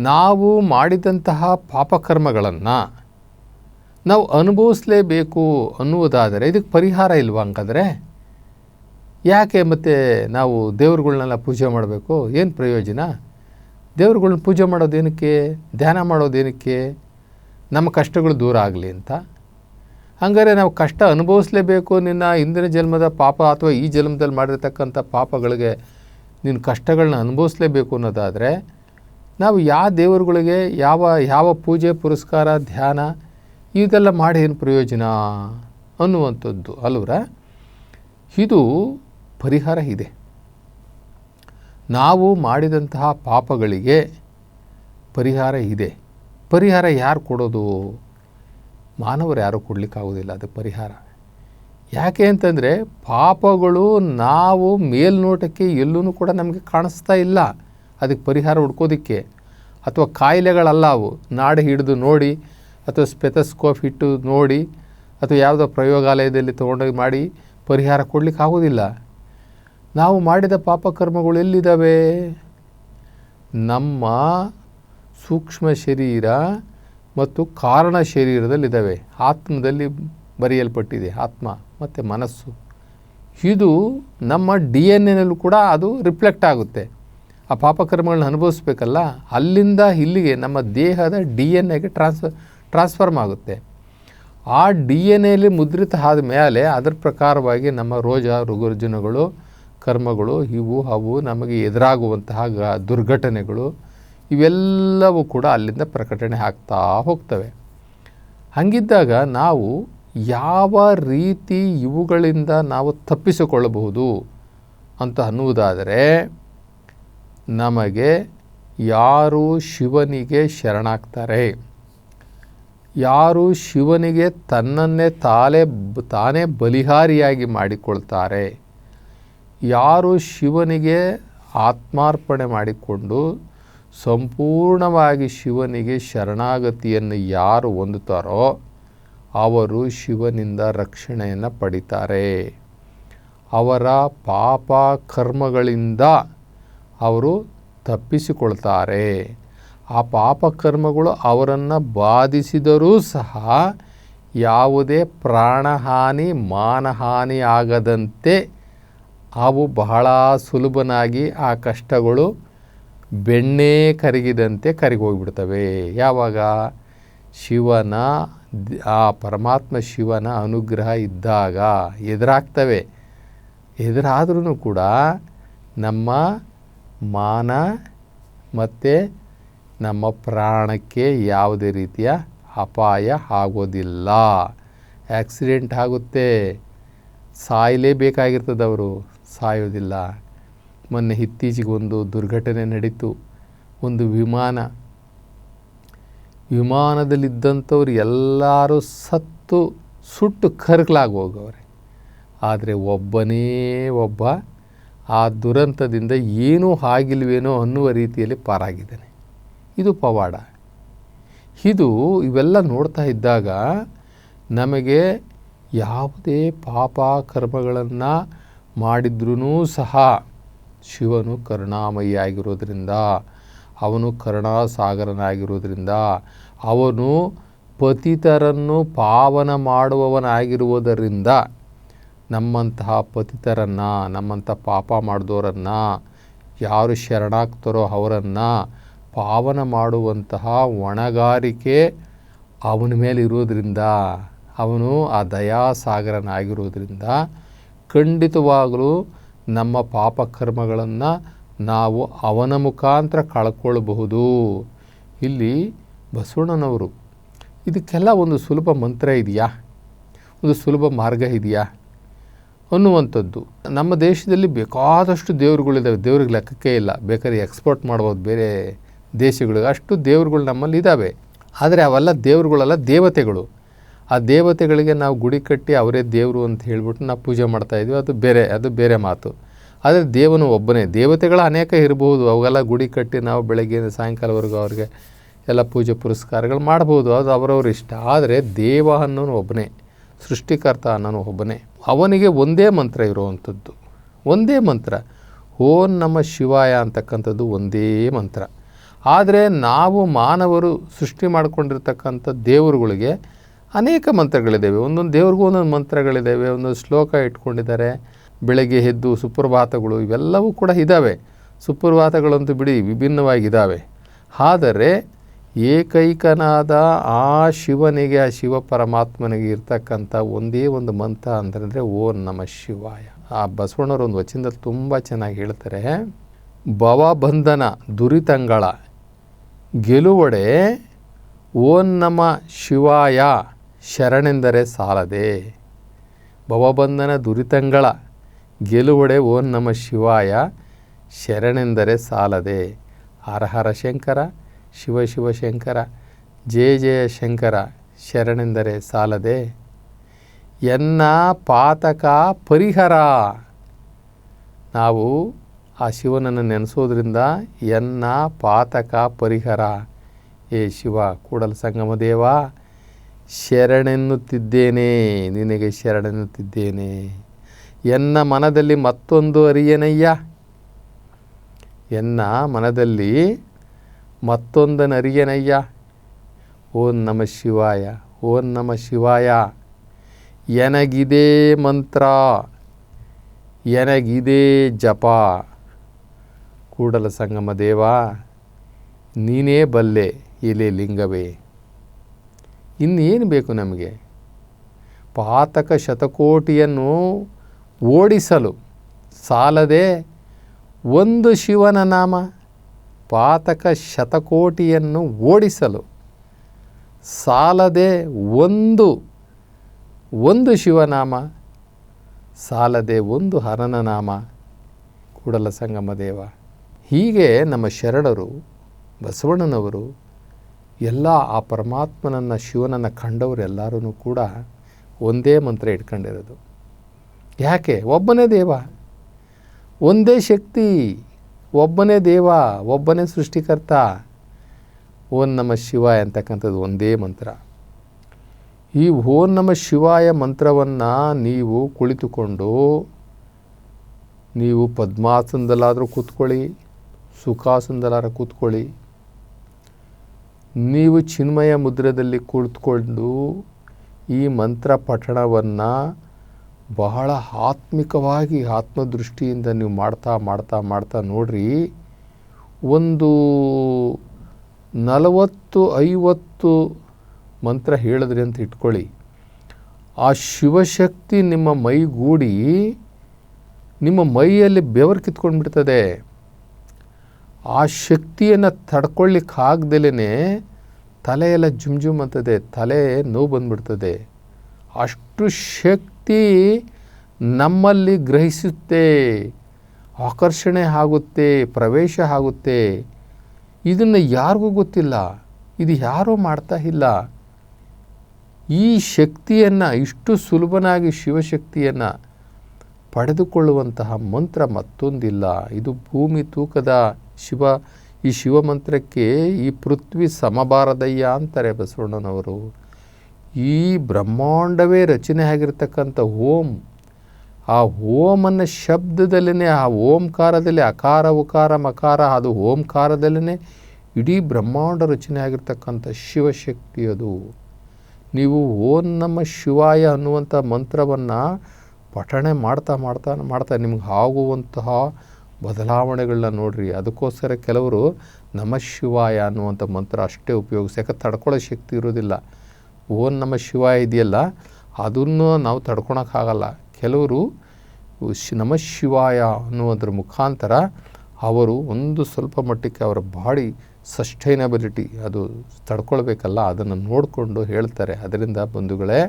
ನಾವು ಮಾಡಿದಂತಹ ಪಾಪಕರ್ಮಗಳನ್ನು ನಾವು ಅನುಭವಿಸಲೇಬೇಕು ಅನ್ನುವುದಾದರೆ ಇದಕ್ಕೆ ಪರಿಹಾರ ಇಲ್ವಾ? ಹಂಗಾದರೆ ಯಾಕೆ ಮತ್ತೆ ನಾವು ದೇವ್ರುಗಳ್ನೆಲ್ಲ ಪೂಜೆ ಮಾಡಬೇಕು? ಏನು ಪ್ರಯೋಜನ? ದೇವ್ರುಗಳ್ನ ಪೂಜೆ ಮಾಡೋದೇನಕ್ಕೆ? ಧ್ಯಾನ ಮಾಡೋದೇನಕ್ಕೆ? ನಮ್ಮ ಕಷ್ಟಗಳು ದೂರ ಆಗಲಿ ಅಂತ. ಹಂಗಾರೆ ನಾವು ಕಷ್ಟ ಅನುಭವಿಸಲೇಬೇಕು. ನಿನ್ನ ಹಿಂದಿನ ಜನ್ಮದ ಪಾಪ ಅಥವಾ ಈ ಜನ್ಮದಲ್ಲಿ ಮಾಡಿರ್ತಕ್ಕಂಥ ಪಾಪಗಳಿಗೆ ನೀನು ಕಷ್ಟಗಳನ್ನ ಅನುಭವಿಸಲೇಬೇಕು ಅನ್ನೋದಾದರೆ ನಾವು ಯಾವ ದೇವರುಗಳಿಗೆ ಯಾವ ಪೂಜೆ ಪುರಸ್ಕಾರ ಧ್ಯಾನ ಇದೆಲ್ಲ ಮಾಡಿ ಏನು ಪ್ರಯೋಜನ ಅನ್ನುವಂಥದ್ದು ಅಲ್ವರ. ಇದು ಪರಿಹಾರ ಇದೆ. ನಾವು ಮಾಡಿದಂತಹ ಪಾಪಗಳಿಗೆ ಪರಿಹಾರ ಇದೆ. ಪರಿಹಾರ ಯಾರು ಕೊಡೋದು? ಮಾನವರು ಯಾರೂ ಕೊಡಲಿಕ್ಕಾಗೋದಿಲ್ಲ ಅದಕ್ಕೆ ಪರಿಹಾರ. ಯಾಕೆ ಅಂತಂದರೆ ಪಾಪಗಳು ನಾವು ಮೇಲ್ನೋಟಕ್ಕೆ ಎಲ್ಲೂ ಕೂಡ ನಮಗೆ ಕಾಣಿಸ್ತಾ ಇಲ್ಲ ಅದಕ್ಕೆ ಪರಿಹಾರ ಹುಡ್ಕೋದಕ್ಕೆ. ಅಥವಾ ಕಾಯಿಲೆಗಳಲ್ಲ ಅವು, ನಾಡಿ ಹಿಡಿದು ನೋಡಿ ಅಥವಾ ಸ್ಪೆಥಸ್ಕೋಪ್ ಇಟ್ಟು ನೋಡಿ ಅಥವಾ ಯಾವುದೋ ಪ್ರಯೋಗಾಲಯದಲ್ಲಿ ತೊಗೊಂಡೋಗಿ ಮಾಡಿ ಪರಿಹಾರ ಕೊಡಲಿಕ್ಕೆ ಆಗೋದಿಲ್ಲ. ನಾವು ಮಾಡಿದ ಪಾಪಕರ್ಮಗಳು ಎಲ್ಲಿದ್ದಾವೆ? ನಮ್ಮ ಸೂಕ್ಷ್ಮ ಶರೀರ ಮತ್ತು ಕಾರಣ ಶರೀರದಲ್ಲಿದ್ದಾವೆ. ಆತ್ಮದಲ್ಲಿ ಬರೆಯಲ್ಪಟ್ಟಿದೆ, ಆತ್ಮ ಮತ್ತು ಮನಸ್ಸು. ಇದು ನಮ್ಮ DNA ಕೂಡ ಅದು ರಿಫ್ಲೆಕ್ಟ್ ಆಗುತ್ತೆ. ಆ ಪಾಪಕರ್ಮಗಳನ್ನ ಅನುಭವಿಸ್ಬೇಕಲ್ಲ, ಅಲ್ಲಿಂದ ಇಲ್ಲಿಗೆ ನಮ್ಮ ದೇಹದ DNA ಟ್ರಾನ್ಸ್ಫರ್ಮ್ ಆಗುತ್ತೆ. ಆ DNA ಮುದ್ರಿತ ಆದ ಮೇಲೆ ಅದರ ಪ್ರಕಾರವಾಗಿ ನಮ್ಮ ರುಜಿನಗಳು ಕರ್ಮಗಳು ಅವು ನಮಗೆ ಎದುರಾಗುವಂತಹ ದುರ್ಘಟನೆಗಳು ಇವೆಲ್ಲವೂ ಕೂಡ ಅಲ್ಲಿಂದ ಪ್ರಕಟಣೆ ಆಗ್ತಾ ಹೋಗ್ತವೆ. ಹಾಗಿದ್ದಾಗ ನಾವು ಯಾವ ರೀತಿ ಇವುಗಳಿಂದ ನಾವು ತಪ್ಪಿಸಿಕೊಳ್ಳಬಹುದು ಅಂತ ಅನ್ನುವುದಾದರೆ, ನಮಗೆ ಯಾರು ಶಿವನಿಗೆ ಶರಣಾಗ್ತಾರೆ, ಯಾರು ಶಿವನಿಗೆ ತನ್ನನ್ನೇ ತಾನೇ ಬಲಿಹಾರಿಯಾಗಿ ಮಾಡಿಕೊಳ್ತಾರೆ, ಯಾರು ಶಿವನಿಗೆ ಆತ್ಮಾರ್ಪಣೆ ಮಾಡಿಕೊಂಡು ಸಂಪೂರ್ಣವಾಗಿ ಶಿವನಿಗೆ ಶರಣಾಗತಿಯನ್ನು ಯಾರು ಹೊಂದುತ್ತಾರೋ ಅವರು ಶಿವನಿಂದ ರಕ್ಷಣೆಯನ್ನು ಪಡಿತಾರೆ. ಅವರ ಪಾಪ ಕರ್ಮಗಳಿಂದ ಅವರು ತಪ್ಪಿಸಿಕೊಳ್ತಾರೆ. ಆ ಪಾಪಕರ್ಮಗಳು ಅವರನ್ನು ಬಾಧಿಸಿದರೂ ಸಹ ಯಾವುದೇ ಪ್ರಾಣಹಾನಿ ಮಾನಹಾನಿ ಆಗದಂತೆ ಅವು ಬಹಳ ಸುಲಭನಾಗಿ ಆ ಕಷ್ಟಗಳು ಬೆಣ್ಣೆ ಕರಗಿದಂತೆ ಕರಗೋಗ್ಬಿಡ್ತವೆ. ಯಾವಾಗ? ಶಿವನ ಆ ಪರಮಾತ್ಮ ಶಿವನ ಅನುಗ್ರಹ ಇದ್ದಾಗ ಎದುರಾಗ್ತವೆ. ಎದುರಾದ್ರೂ ಕೂಡ ನಮ್ಮ ಮಾನ ಮತ್ತು ನಮ್ಮ ಪ್ರಾಣಕ್ಕೆ ಯಾವುದೇ ರೀತಿಯ ಅಪಾಯ ಆಗೋದಿಲ್ಲ. ಆಕ್ಸಿಡೆಂಟ್ ಆಗುತ್ತೆ, ಸಾಯಲೇಬೇಕಾಗಿರ್ತದೆ, ಅವರು ಸಾಯೋದಿಲ್ಲ. ಮೊನ್ನೆ ಇತ್ತೀಚೆಗೆ ಒಂದು ದುರ್ಘಟನೆ ನಡೀತು. ಒಂದು ವಿಮಾನದಲ್ಲಿದ್ದಂಥವ್ರು ಎಲ್ಲರೂ ಸುಟ್ಟು ಕರಕಲಾಗಿ ಹೋಗವ್ರೆ. ಆದರೆ ಒಬ್ಬನೇ ಒಬ್ಬ ಆ ದುರಂತದಿಂದ ಏನೂ ಆಗಿಲ್ವೇನೋ ಅನ್ನುವ ರೀತಿಯಲ್ಲಿ ಪಾರಾಗಿದ್ದಾನೆ. ಇದು ಪವಾಡ. ಇವೆಲ್ಲ ನೋಡ್ತಾ ಇದ್ದಾಗ ನಮಗೆ ಯಾವುದೇ ಪಾಪ ಕರ್ಮಗಳನ್ನು ಮಾಡಿದ್ರೂ ಸಹ ಶಿವನು ಕರುಣಾಮಯಿಯಾಗಿರೋದ್ರಿಂದ, ಅವನು ಕರುಣಾಸಾಗರನಾಗಿರೋದ್ರಿಂದ, ಅವನು ಪತಿತರನ್ನು ಪಾವನ ಮಾಡುವವನಾಗಿರುವುದರಿಂದ ನಮ್ಮಂತಹ ಪತಿತರನ್ನು, ನಮ್ಮಂಥ ಪಾಪ ಮಾಡಿದವರನ್ನು ಯಾರು ಶರಣಾಗ್ತಾರೋ ಅವರನ್ನು ಪಾವನ ಮಾಡುವಂತಹ ಹೊಣೆಗಾರಿಕೆ ಅವನ ಮೇಲೆ ಇರೋದ್ರಿಂದ, ಅವನು ಆ ದಯಾಸಾಗರನಾಗಿರೋದ್ರಿಂದ ಖಂಡಿತವಾಗಲೂ ನಮ್ಮ ಪಾಪಕರ್ಮಗಳನ್ನು ನಾವು ಅವನ ಮುಖಾಂತರ ಕಳ್ಕೊಳ್ಬಹುದು. ಇಲ್ಲಿ ಬಸವಣ್ಣನವರು ಇದಕ್ಕೆಲ್ಲ ಒಂದು ಸುಲಭ ಮಂತ್ರ ಇದೆಯಾ, ಒಂದು ಸುಲಭ ಮಾರ್ಗ ಇದೆಯಾ ಅನ್ನುವಂಥದ್ದು. ನಮ್ಮ ದೇಶದಲ್ಲಿ ಬೇಕಾದಷ್ಟು ದೇವರುಗಳಿದ್ದಾವೆ, ದೇವ್ರಿಗೆ ಲೆಕ್ಕಕ್ಕೆ ಇಲ್ಲ. ಬೇಕಾದ್ರೆ ಎಕ್ಸ್ಪೋರ್ಟ್ ಮಾಡ್ಬೋದು ಬೇರೆ ದೇಶಗಳಿಗೆ, ಅಷ್ಟು ದೇವರುಗಳು ನಮ್ಮಲ್ಲಿ ಇದ್ದಾವೆ. ಆದರೆ ಅವೆಲ್ಲ ದೇವರುಗಳೆಲ್ಲ ದೇವತೆಗಳು. ಆ ದೇವತೆಗಳಿಗೆ ನಾವು ಗುಡಿ ಕಟ್ಟಿ ಅವರೇ ದೇವರು ಅಂತ ಹೇಳ್ಬಿಟ್ಟು ನಾವು ಪೂಜೆ ಮಾಡ್ತಾಯಿದ್ವಿ, ಅದು ಬೇರೆ ಮಾತು. ಆದರೆ ದೇವನು ಒಬ್ಬನೇ. ದೇವತೆಗಳು ಅನೇಕ ಇರ್ಬೋದು, ಅವೆಲ್ಲ ಗುಡಿ ಕಟ್ಟಿ ನಾವು ಬೆಳಗ್ಗೆಯಿಂದ ಸಾಯಂಕಾಲವರೆಗೂ ಅವ್ರಿಗೆ ಎಲ್ಲ ಪೂಜೆ ಪುರಸ್ಕಾರಗಳು ಮಾಡ್ಬೋದು, ಅದು ಅವರವ್ರ ಇಷ್ಟ. ಆದರೆ ದೇವ ಅನ್ನೋನು ಒಬ್ಬನೇ, ಸೃಷ್ಟಿಕರ್ತ ಅನ್ನೋನು ಒಬ್ಬನೇ. ಅವನಿಗೆ ಒಂದೇ ಮಂತ್ರ ಇರುವಂಥದ್ದು, ಒಂದೇ ಮಂತ್ರ, ಓಂ ನಮಃ ಶಿವಾಯ ಅಂತಕ್ಕಂಥದ್ದು ಒಂದೇ ಮಂತ್ರ. ಆದರೆ ನಾವು ಮಾನವರು ಸೃಷ್ಟಿ ಮಾಡಿಕೊಂಡಿರ್ತಕ್ಕಂಥ ದೇವರುಗಳಿಗೆ ಅನೇಕ ಮಂತ್ರಗಳಿದ್ದಾವೆ. ಒಂದೊಂದು ದೇವ್ರಿಗೂ ಒಂದೊಂದು ಮಂತ್ರಗಳಿದ್ದಾವೆ, ಒಂದೊಂದು ಶ್ಲೋಕ ಇಟ್ಕೊಂಡಿದ್ದಾರೆ. ಬೆಳಗ್ಗೆ ಎದ್ದು ಸುಪ್ರಭಾತಗಳು ಇವೆಲ್ಲವೂ ಕೂಡ ಇದ್ದಾವೆ. ಸುಪ್ರಭಾತಗಳಂತೂ ಬಿಡಿ ವಿಭಿನ್ನವಾಗಿದ್ದಾವೆ. ಆದರೆ ಏಕೈಕನಾದ ಆ ಶಿವನಿಗೆ, ಆ ಶಿವ ಪರಮಾತ್ಮನಿಗೆ ಇರ್ತಕ್ಕಂಥ ಒಂದೇ ಒಂದು ಮಂತ್ರ ಅಂತಂದರೆ ಓಂ ನಮಃ ಶಿವಾಯ. ಆ ಬಸವಣ್ಣವರು ಒಂದು ವಚನದಲ್ಲಿ ತುಂಬ ಚೆನ್ನಾಗಿ ಹೇಳ್ತಾರೆ, ಭವಬಂಧನ ದುರಿತಂಗಳ ಗೆಲುವಡೆ ಓಂ ನಮಃ ಶಿವಾಯ ಶರಣೆಂದರೆ ಸಾಲದೆ. ಭವಬಂಧನ ದುರಿತಂಗಳ ಗೆಲುವಡೆ ಓಂ ನಮಃ ಶಿವಾಯ ಶರಣೆಂದರೆ ಸಾಲದೆ. ಹರ ಹರ ಶಂಕರ, ಶಿವ ಶಿವ ಶಂಕರ, ಜಯ ಜಯ ಶಂಕರ, ಶರಣೆಂದರೆ ಸಾಲದೆ ಎನ್ನ ಪಾತಕ ಪರಿಹರ. ನಾವು ಆ ಶಿವನನ್ನು ನೆನೆಸೋದ್ರಿಂದ ಎನ್ನ ಪಾತಕ ಪರಿಹರ. ಏ ಶಿವ ಕೂಡಲ ಸಂಗಮ ದೇವ, ಶರಣೆನ್ನುತ್ತಿದ್ದೇನೆ, ನಿನಗೆ ಶರಣೆನ್ನುತ್ತಿದ್ದೇನೆ. ಎನ್ನ ಮನದಲ್ಲಿ ಮತ್ತೊಂದು ಅರಿಯನಯ್ಯ, ಎನ್ನ ಮನದಲ್ಲಿ ಮತ್ತೊಂದನ್ನು ಅರಿಯನಯ್ಯ. ಓಂ ನಮಃ ಶಿವಾಯ, ಓಂ ನಮಃ ಶಿವಾಯ. ಎನಗಿದೇ ಮಂತ್ರ, ಎನಗಿದೇ ಜಪ. ಕೂಡಲ ಸಂಗಮ ದೇವ, ನೀನೇ ಬಲ್ಲೆ ಎಲೆ ಲಿಂಗವೇ. ಇನ್ನೇನು ಬೇಕು ನಮಗೆ? ಪಾತಕ ಶತಕೋಟಿಯನ್ನು ಓಡಿಸಲು ಸಾಲದೆ ಒಂದು ಶಿವನ ನಾಮ. ಪಾತಕ ಶತಕೋಟಿಯನ್ನು ಓಡಿಸಲು ಸಾಲದೆ ಒಂದು ಶಿವನಾಮ, ಸಾಲದೆ ಒಂದು ಹರನ ನಾಮ. ಕೂಡಲ ಸಂಗಮ ದೇವ. ಹೀಗೆ ನಮ್ಮ ಶರಣರು ಬಸವಣ್ಣನವರು ಎಲ್ಲ ಆ ಪರಮಾತ್ಮನನ್ನು ಶಿವನನ್ನು ಕಂಡವರು ಎಲ್ಲರೂ ಕೂಡ ಒಂದೇ ಮಂತ್ರ ಇಟ್ಕೊಂಡಿರೋದು. ಯಾಕೆ? ಒಬ್ಬನೇ ದೇವ, ಒಂದೇ ಶಕ್ತಿ, ಒಬ್ಬನೇ ದೇವ, ಒಬ್ಬನೇ ಸೃಷ್ಟಿಕರ್ತ. ಓಂ ನಮಃ ಶಿವಾಯ ಅಂತಕ್ಕಂಥದ್ದು ಒಂದೇ ಮಂತ್ರ. ಈ ಓಂ ನಮಃ ಶಿವಾಯ ಮಂತ್ರವನ್ನು ನೀವು ಕುಳಿತುಕೊಂಡು ನೀವು ಪದ್ಮಾಸನದಲ್ಲಾದರೂ ಕೂತ್ಕೊಳ್ಳಿ, ಸುಖಾಸನದಲ್ಲಾದರೂ ಕೂತ್ಕೊಳ್ಳಿ, ನೀವು ಚಿನ್ಮಯ ಮುದ್ರದಲ್ಲಿ ಕುಳಿತುಕೊಂಡು ಈ ಮಂತ್ರ ಪಠಣವನ್ನು ಬಹಳ ಆತ್ಮಿಕವಾಗಿ ಆತ್ಮದೃಷ್ಟಿಯಿಂದ ನೀವು ಮಾಡ್ತಾ ಮಾಡ್ತಾ ಮಾಡ್ತಾ ನೋಡ್ರಿ. ಒಂದು 40-50 ಮಂತ್ರ ಹೇಳಿದ್ರಿ ಅಂತ ಇಟ್ಕೊಳ್ಳಿ. ಆ ಶಿವಶಕ್ತಿ ನಿಮ್ಮ ಮೈಗೂಡಿ ನಿಮ್ಮ ಮೈಯಲ್ಲಿ ಬೆವರು ಕಿತ್ಕೊಂಡು ಬಿಡ್ತದೆ. ಆ ಶಕ್ತಿಯನ್ನು ತಡ್ಕೊಳ್ಳಿಕ್ಕಾಗ್ದಲೇ ತಲೆಯೆಲ್ಲ ಜುಮ್ ಜುಮ್ ಅಂತದೆ, ತಲೆ ನೋವು ಬಂದುಬಿಡ್ತದೆ. ಅಷ್ಟು ಶಕ್ತಿ ನಮ್ಮಲ್ಲಿ ಗ್ರಹಿಸುತ್ತೆ, ಆಕರ್ಷಣೆ ಆಗುತ್ತೆ, ಪ್ರವೇಶ ಆಗುತ್ತೆ. ಇದನ್ನು ಯಾರಿಗೂ ಗೊತ್ತಿಲ್ಲ, ಇದು ಯಾರೂ ಮಾಡ್ತಾ ಇಲ್ಲ. ಈ ಶಕ್ತಿಯನ್ನು, ಇಷ್ಟು ಸುಲಭನಾಗಿ ಶಿವಶಕ್ತಿಯನ್ನು ಪಡೆದುಕೊಳ್ಳುವಂತಹ ಮಂತ್ರ ಮತ್ತೊಂದಿಲ್ಲ. ಇದು ಭೂಮಿ ತೂಕದ ಶಿವ. ಈ ಶಿವಮಂತ್ರಕ್ಕೆ ಈ ಪೃಥ್ವಿ ಸಮಬಾರದಯ್ಯ ಅಂತಾರೆ ಬಸವಣ್ಣನವರು. ಈ ಬ್ರಹ್ಮಾಂಡವೇ ರಚನೆ ಆಗಿರ್ತಕ್ಕಂಥ ಓಂ, ಆ ಓಮನ್ನ ಶಬ್ದದಲ್ಲೇ, ಆ ಓಂಕಾರದಲ್ಲಿ ಅಕಾರ ಉಕಾರ ಮಕಾರ, ಅದು ಓಂಕಾರದಲ್ಲೇ ಇಡೀ ಬ್ರಹ್ಮಾಂಡ ರಚನೆ ಆಗಿರ್ತಕ್ಕಂಥ ಶಿವಶಕ್ತಿ ಅದು. ನೀವು ಓಂ ನಮಃ ಶಿವಾಯ ಅನ್ನುವಂಥ ಮಂತ್ರವನ್ನು ಪಠಣೆ ಮಾಡ್ತಾ ಮಾಡ್ತಾ ಮಾಡ್ತಾ ನಿಮ್ಗೆ ಆಗುವಂತಹ ಬದಲಾವಣೆಗಳನ್ನ ನೋಡ್ರಿ. ಅದಕ್ಕೋಸ್ಕರ ಕೆಲವರು ನಮಃ ಶಿವಾಯ ಅನ್ನುವಂಥ ಮಂತ್ರ ಅಷ್ಟೇ ಉಪಯೋಗಿಸಿ, ಯಾಕೆ ತಡ್ಕೊಳ್ಳೋ ಶಕ್ತಿ ಇರೋದಿಲ್ಲ. ಓಂ ನಮಃ ಶಿವಾಯ ಇದೆಯಲ್ಲ, ಅದನ್ನು ನಾವು ತಡ್ಕೊಳಕ್ಕಾಗಲ್ಲ. ಕೆಲವರು ನಮಃ ಶಿವಾಯ ಅನ್ನುವುದರ ಮುಖಾಂತರ ಅವರು ಒಂದು ಸ್ವಲ್ಪ ಮಟ್ಟಕ್ಕೆ ಅವರ ಬಾಡಿ ಸಸ್ಟೈನಬಿಲಿಟಿ ಅದು ತಡ್ಕೊಳ್ಬೇಕಲ್ಲ, ಅದನ್ನು ನೋಡಿಕೊಂಡು ಹೇಳ್ತಾರೆ. ಅದರಿಂದ ಬಂಧುಗಳೇ,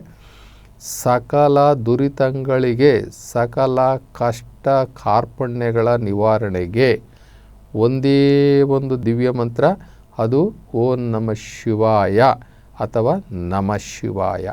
ಸಕಲ ದುರಿತಗಳಿಗೆ, ಸಕಲ ಕಷ್ಟ ಕಾರ್ಪಣ್ಯಗಳ ನಿವಾರಣೆಗೆ ಒಂದೇ ಒಂದು ದಿವ್ಯ ಮಂತ್ರ, ಅದು ಓಂ ನಮಃ ಶಿವಾಯ ಅಥವಾ ನಮಃ ಶಿವಾಯ.